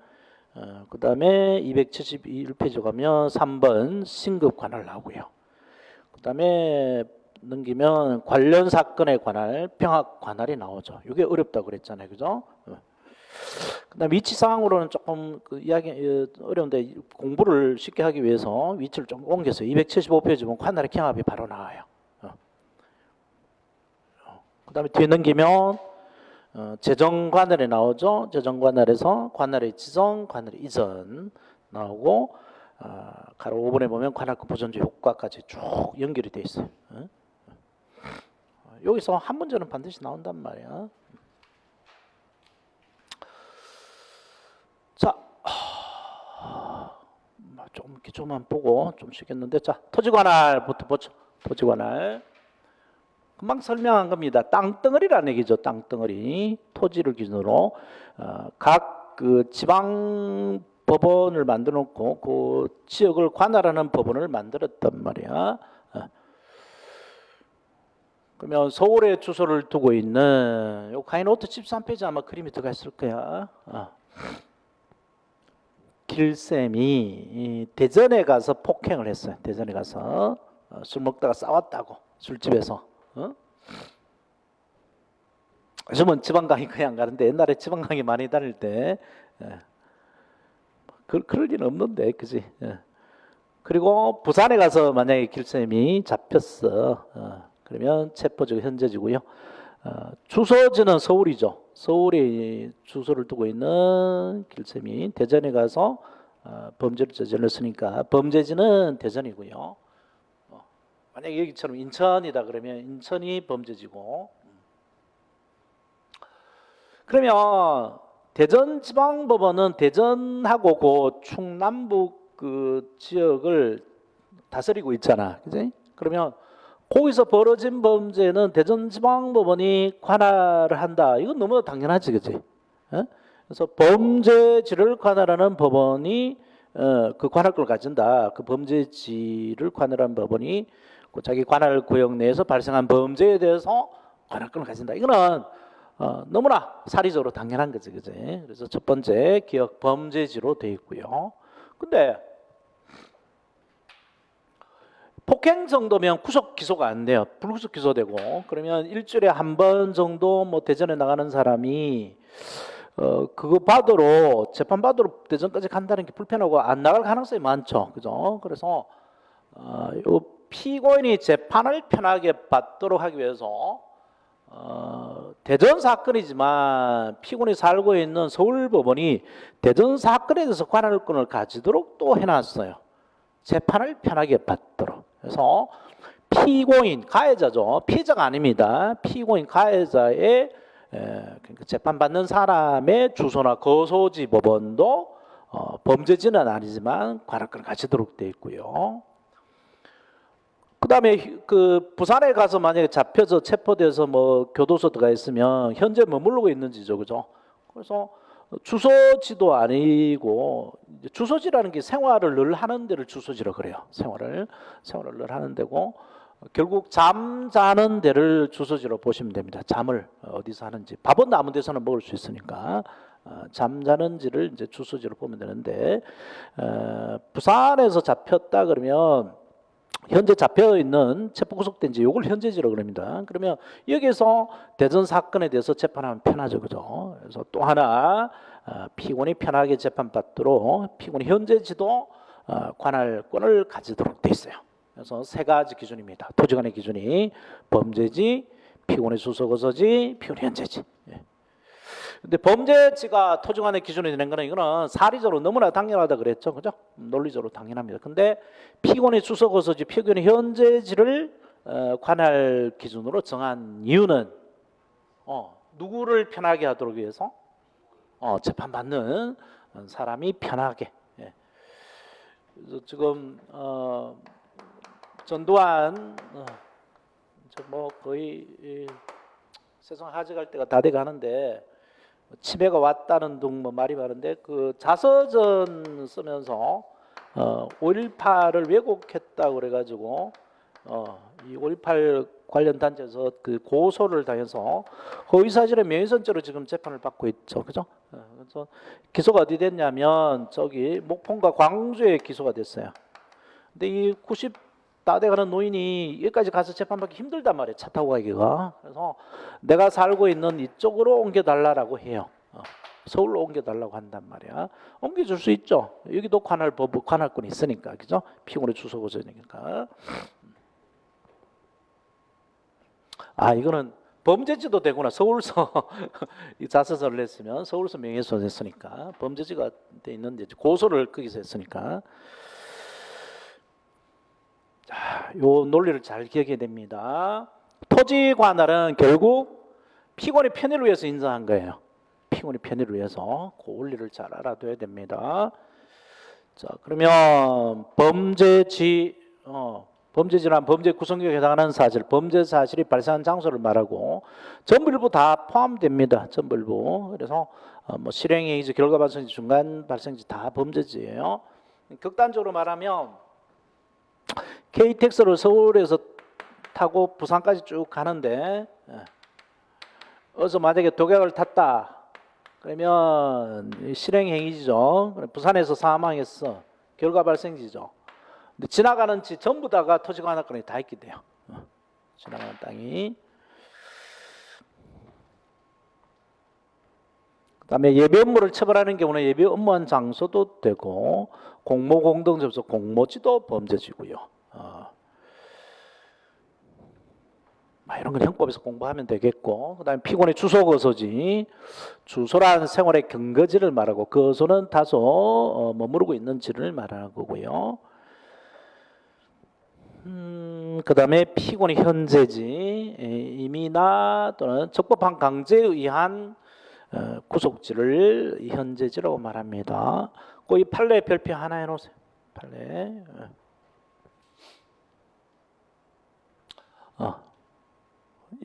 Speaker 1: 그다음에 271페이지 가면 3번 신급 관할 나오고요. 그다음에 넘기면 관련 사건에 관할, 병합 관할이 나오죠. 이게 어렵다고 그랬잖아요, 그죠? 그다음 위치 상황으로는 조금 그 이야기 어려운데 공부를 쉽게 하기 위해서 위치를 좀 옮겨서 275페이지 보면 관할의 경합이 바로 나와요. 그다음에 뒤에 넘기면 재정관할에 나오죠. 재정관할에서 관할의 지정, 관할의 이전 나오고, 가로 5번에 보면 관할권 보존제 효과까지 쭉 연결이 돼 있어요. 여기서 한 문제는 반드시 나온단 말이야. 자, 좀 기초만 보고 좀 쉬겠는데, 자, 토지관할부터 보죠. 토지관할. 금방 설명한 겁니다. 땅덩어리라는 얘기죠. 땅덩어리. 토지를 기준으로 각 그 지방 법원을 만들어 놓고 그 지역을 관할하는 법원을 만들었단 말이야. 그러면 서울에 주소를 두고 있는 요 가이노트 13페이지 아마 그림이 들어가 있을 거야. 길쌤이 대전에 가서 폭행을 했어요. 대전에 가서 술 먹다가 싸웠다고, 술집에서. 요즘은 지방 강의 거의 안 가는데 옛날에 지방 강의 많이 다닐 때 그럴 일은 없는데, 그지? 그리고 부산에 가서 만약에 길쌤이 잡혔어. 그러면 체포지가 현재지고요. 주소지는 서울이죠. 서울에 주소를 두고 있는 길쌤이 대전에 가서 범죄를 저질렀으니까 범죄지는 대전이고요. 만약에 여기처럼 인천이다 그러면 인천이 범죄지고, 그러면 대전지방법원은 대전하고 그 충남북 그 지역을 다스리고 있잖아, 그지? 그러면 거기서 벌어진 범죄는 대전지방법원이 관할을 한다. 이건 너무 당연하지, 그지? 그래서 범죄지를 관할하는 법원이 그 관할권을 가진다. 그 범죄지를 관할하는 법원이 그 자기 관할 구역 내에서 발생한 범죄에 대해서 관할권을 가진다. 이거는 너무나 사리적으로 당연한 거지, 그지? 그래서 첫 번째 기억 범죄지로 되어 있고요. 근데 폭행 정도면 구속 기소가 안 돼요. 불구속 기소되고, 그러면 일주일에 한 번 정도 뭐 대전에 나가는 사람이 그거 받으러, 재판 받으러 대전까지 간다는 게 불편하고 안 나갈 가능성이 많죠, 그죠? 그래서 요 피고인이 재판을 편하게 받도록 하기 위해서 대전 사건이지만 피고인이 살고 있는 서울법원이 대전 사건에 대해서 관할권을 가지도록 또 해놨어요. 재판을 편하게 받도록. 그래서 피고인, 가해자죠. 피해자가 아닙니다. 피고인, 가해자의 재판받는 사람의 주소나 거소지 법원도 범죄지는 아니지만 관할권을 가지도록 되어 있고요. 그 다음에 그 부산에 가서 만약에 잡혀서 체포돼서 뭐 교도소 들어가 있으면 현재 머무르고 있는 지죠, 그죠? 그래서 주소지도 아니고, 주소지라는 게 생활을 늘 하는 데를 주소지로 그래요. 생활을 늘 하는 데고, 결국 잠자는 데를 주소지로 보시면 됩니다. 잠을 어디서 하는지. 밥은 아무 데서나 먹을 수 있으니까 잠자는지를 이제 주소지로 보면 되는데, 부산에서 잡혔다 그러면 현재 잡혀 있는 체포 구속된지 요걸 현재지로 그럽니다. 그러면 여기서 대전 사건에 대해서 재판하면 편하죠, 그죠? 그래서 또 하나 피고인이 편하게 재판받도록 피고인 현재지도 관할권을 가지도록 돼 있어요. 그래서 세 가지 기준입니다. 토지관의 기준이 범죄지, 피고인의 주소거소지, 피고인의 현재지. 예. 근데 범죄지가 토지관의 기준이 되는 거는 이거는 사리적으로 너무나 당연하다 그랬죠, 그죠? 논리적으로 당연합니다. 근데 피고인의 주소거소지, 피고인의 현재지를 관할 기준으로 정한 이유는 누구를 편하게 하도록 위해서 재판받는 사람이 편하게. 예. 그래서 지금 전두환 뭐 거의 세상 하직할 때가 다 돼 가는데 치매가 왔다는 등 뭐 말이 많은데 그 자서전 쓰면서 5.18을 왜곡했다고 그래가지고 이 5.18 관련 단체에서 그 고소를 당해서 허위사실의 명예훼손죄로 지금 재판을 받고 있죠, 그죠? 그래서 기소가 어디 됐냐면 저기 목포과 광주에 기소가 됐어요. 근데 이 90 다 돼가는 노인이 여기까지 가서 재판받기 힘들단 말이에요, 차 타고 가기가. 그래서 내가 살고 있는 이쪽으로 옮겨달라고 해요. 서울로 옮겨달라고 한단 말이야. 옮겨줄 수 있죠. 여기도 관할권이 있으니까, 그죠? 피고인의 주소거소니까. 이거는 범죄지도 되구나. 서울서 이 자서전을 했으면 서울서 명예훼손 했으니까 범죄지가 돼 있는데 고소를 거기서 했으니까. 자, 요 논리를 잘 기억해야 됩니다. 토지 관할은 결국 피고인의 편의를 위해서 인정한 거예요. 피고인의 편의를 위해서 그 원리를 잘 알아둬야 됩니다. 자, 그러면 범죄지란 범죄 구성격에 해당하는 사실, 범죄 사실이 발생한 장소를 말하고 전부 다 포함됩니다. 전부. 그래서 뭐 실행행위지, 결과 발생지, 중간 발생지 다 범죄지예요. 극단적으로 말하면 KTX를 서울에서 타고 부산까지 쭉 가는데 어서 만약에 독약을 탔다 그러면 실행행위지죠. 부산에서 사망했어. 결과 발생지죠. 근데 지나가는 지 전부 다가 토지관할권이 다 있게 돼요. 지나가는 땅이. 그다음에 예비 업무를 처벌하는 경우는 예비 업무한 장소도 되고 공모 공동 접속 공모지도 범죄지고요. 이런 건 형법에서 공부하면 되겠고, 그다음에 피고인의 주소거소지, 주소란 생활의 근거지를 말하고 거소는 다소 머무르고 있는 지를 말하는 거고요. 그다음에 피고인의 현재지, 임의나 또는 적법한 강제에 의한 구속지를 현재지라고 말합니다. 이 판례 별표 하나 해놓으세요. 판례.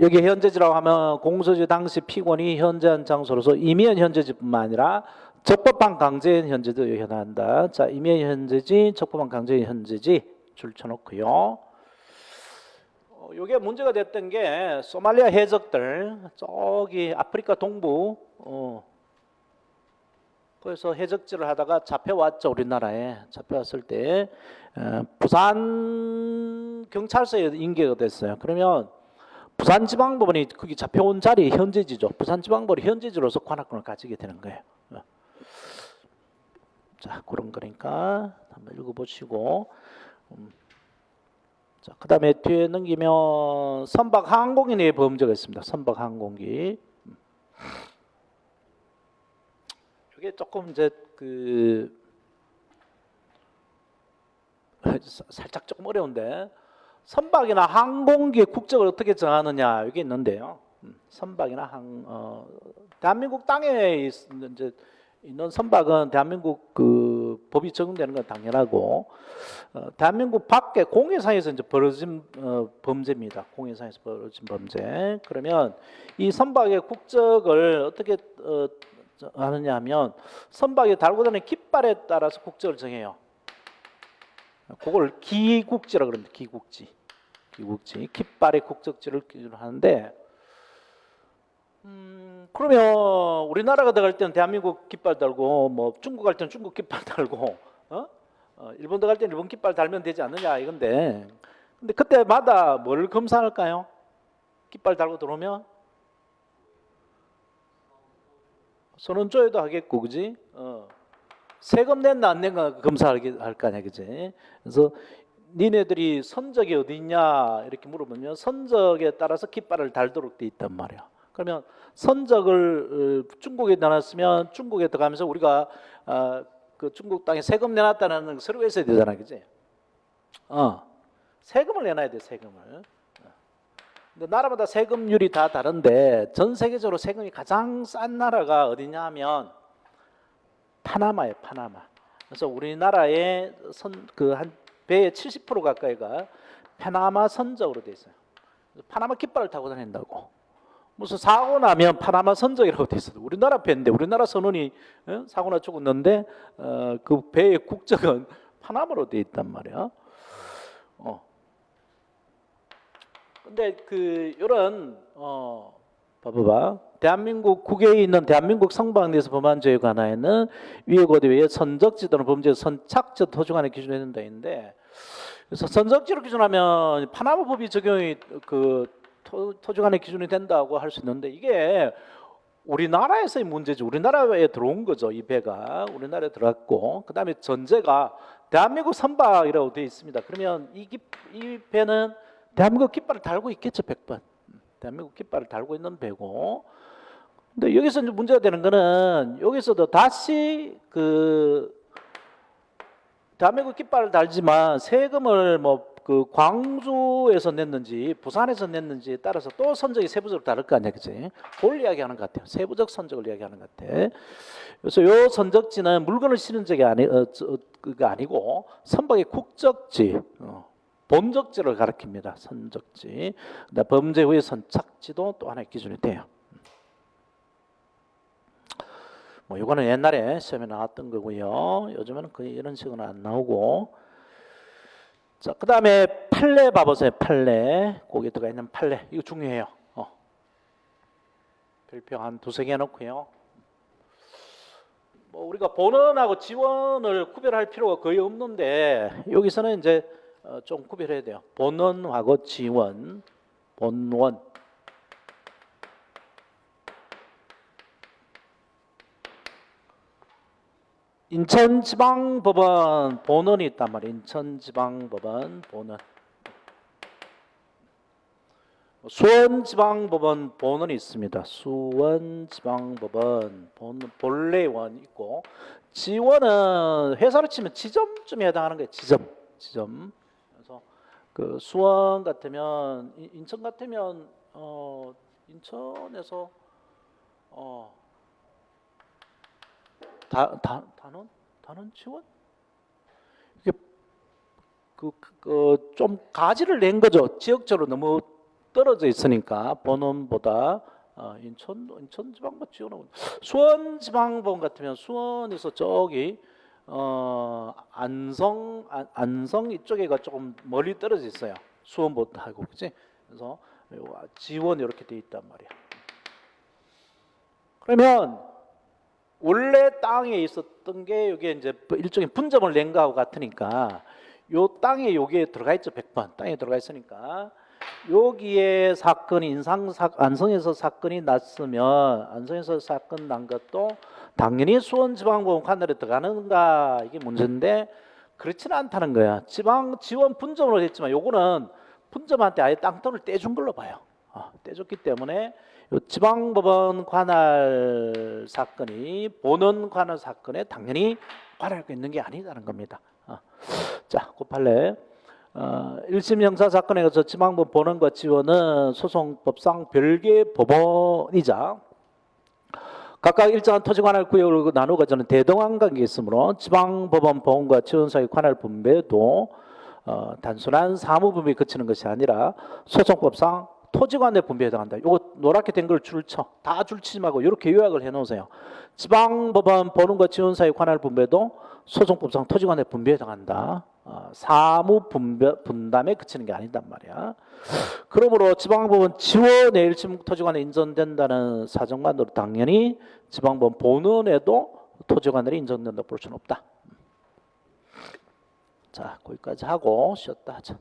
Speaker 1: 여기 현재지라고 하면 공소지 당시 피고인이 현재한 장소로서 임의한 현재지뿐만 아니라 적법한 강제인 현재도 해당한다. 자, 임의한 현재지, 적법한 강제인 현재지 줄 쳐놓고요. 이게 문제가 됐던 게 소말리아 해적들 저기 아프리카 동부 그래서 해적질을 하다가 잡혀왔죠. 우리나라에 잡혀왔을 때 부산 경찰서에 인계가 됐어요. 그러면 부산지방법원이 거기 잡혀온 자리 현재지죠. 부산지방법원이 현재지로서 관할권을 가지게 되는 거예요. 자, 그런 거니까 한번 읽어보시고. 자, 그 다음에 뒤에 넘기면 선박 항공인의 범죄가 있습니다. 선박 항공기. 이게 조금 이제 살짝 조금 어려운데. 선박이나 항공기의 국적을 어떻게 정하느냐 이게 있는데요. 선박이나 대한민국 땅에 이제 있는 선박은 대한민국 그 법이 적용되는 건 당연하고 대한민국 밖에 공해상에서 이제 벌어진 범죄입니다. 공해상에서 벌어진 범죄. 그러면 이 선박의 국적을 어떻게 하느냐 하면 선박에 달고 다니는 깃발에 따라서 국적을 정해요. 그걸 기국지라고 그럽니다. 기국지. 깃발의 국적지를 기준으로 하는데 그러면 우리나라가 들어갈 때는 대한민국 깃발 달고 뭐 중국 갈 때는 중국 깃발 달고 일본 들어갈 때는 일본 깃발 달면 되지 않느냐 이건데 근데 그때마다 뭘 검사할까요? 깃발 달고 들어오면 선원조회도 하겠고 그지? 세금 냈나 안 냈나 검사할 거 아니야 그지? 그래서 니네들이 선적이 어디 있냐 이렇게 물어보면 선적에 따라서 깃발을 달도록 돼 있단 말이야. 그러면 선적을 중국에 내놨으면 중국에 들어가면서 우리가 그 중국 땅에 세금 내놨다는 서류가 있어야 되잖아, 그지? 세금을 내놔야 돼, 세금을. 근데 나라마다 세금률이 다 다른데 전 세계적으로 세금이 가장 싼 나라가 어디냐 하면 파나마예요, 파나마. 그래서 우리나라의 한 배의 70% 가까이가 파나마 선적으로 돼 있어요. 파나마 깃발을 타고 다닌다고. 무슨 사고 나면 파나마 선적이라고 돼 있어요. 우리나라 배인데 우리나라 선원이 사고나 죽었는데 그 배의 국적은 파나마로 돼 있단 말이야. 근데 이런 봐봐. 대한민국 국외에 있는 대한민국 성방에서 범한 죄에 관하여는 위에 고대의 선적지 또는 범죄 선착지 토지관의 기준에 된다 있는데, 그래서 선적지로 기준하면 파나마 법이 적용이 토지관의 기준이 된다고 할 수 있는데 이게 우리나라에서의 문제지. 우리나라에 들어온 거죠. 이 배가 우리나라에 들어갔고 그 다음에 전제가 대한민국 선박이라고 되어 있습니다. 그러면 이 배는 대한민국 깃발을 달고 있겠죠. 100번. 대한민국 깃발을 달고 있는 배고, 근데 여기서 이제 문제가 되는 거는 여기서도 다시 대한민국 깃발을 달지만 세금을 광주에서 냈는지 부산에서 냈는지에 따라서 또 선적이 세부적으로 다를 거 아니야, 그치? 그걸 이야기하는 것 같아요. 세부적 선적을 이야기하는 것 같아. 그래서 요 선적지는 물건을 실은 적이 아니고 선박의 국적지, 본적지를 가리킵니다. 선적지. 범죄 후의 선착지도 또 하나의 기준이 돼요. 이거는 옛날에 시험에 나왔던 거고요. 요즘에는 거의 이런 식으로 안 나오고. 자, 그 다음에 판례 봐보세요. 판례. 거기에 들어가 있는 판례. 이거 중요해요. 별표 한 두세 개 놓고요. 우리가 본원하고 지원을 구별할 필요가 거의 없는데 여기서는 이제 좀 구별해야 돼요. 본원하고 지원. 본원. 인천지방법원 본원이 있단 말이에요. 인천지방법원 본원. 수원지방법원 본원이 있습니다. 수원지방법원 본래원 있고, 지원은 회사로 치면 지점쯤에 해당하는 거예요. 지점. 그래서 수원 같으면 인천 같으면 인천에서 단원 지원? 이게 좀 가지를 낸 거죠. 지역적으로 너무 떨어져 있으니까 본원보다 인천지방법 지원하고, 수원지방법 같으면 수원에서 저기 안성 이쪽에가 조금 멀리 떨어져 있어요. 수원보다 하고, 그치? 그래서 지원 이렇게 돼 있단 말이야. 그러면 원래 땅에 있었던 게 이게 이제 일종의 분점을 낸 거하고 같으니까 요 땅에 요게 들어가 있죠. 100번 땅에 들어가 있으니까 여기에 사건이 안성에서 사건이 났으면 안성에서 사건 난 것도 당연히 수원지방법원 관할에 들어가는가, 이게 문제인데 그렇지는 않다는 거야. 지원 분점으로 했지만 요거는 분점한테 아예 땅덩을 떼준 걸로 봐요. 떼줬기 때문에 지방법원 관할 사건이 본원 관할 사건에 당연히 관할하고 있는 게 아니다는 겁니다. 자, 그 판례. 1심 형사 사건에 의해서 지방법 본원과 지원은 소송법상 별개의 법원이자 각각 일정한 토지 관할 구역을 나누어 가지는 대등한 관계가 있으므로 지방법원 본원과 지원 사이 관할 분배도 단순한 사무 분배에 그치는 것이 아니라 소송법상 토지관의 분배에 해당한다. 이거 노랗게 된 걸 줄쳐. 다 줄치지 말고 이렇게 요약을 해놓으세요. 지방법원 본원과 지원 사이 관할 분배도 소송법상 토지관의 분배에 해당한다. 사무 분담에 그치는 게 아니단 말이야. 그러므로 지방법원 지원의 1심 토지관에 인정된다는 사정만으로 당연히 지방법원 본원에도 토지관들이 인정된다고 볼 수는 없다. 자, 거기까지 하고 쉬었다 하자.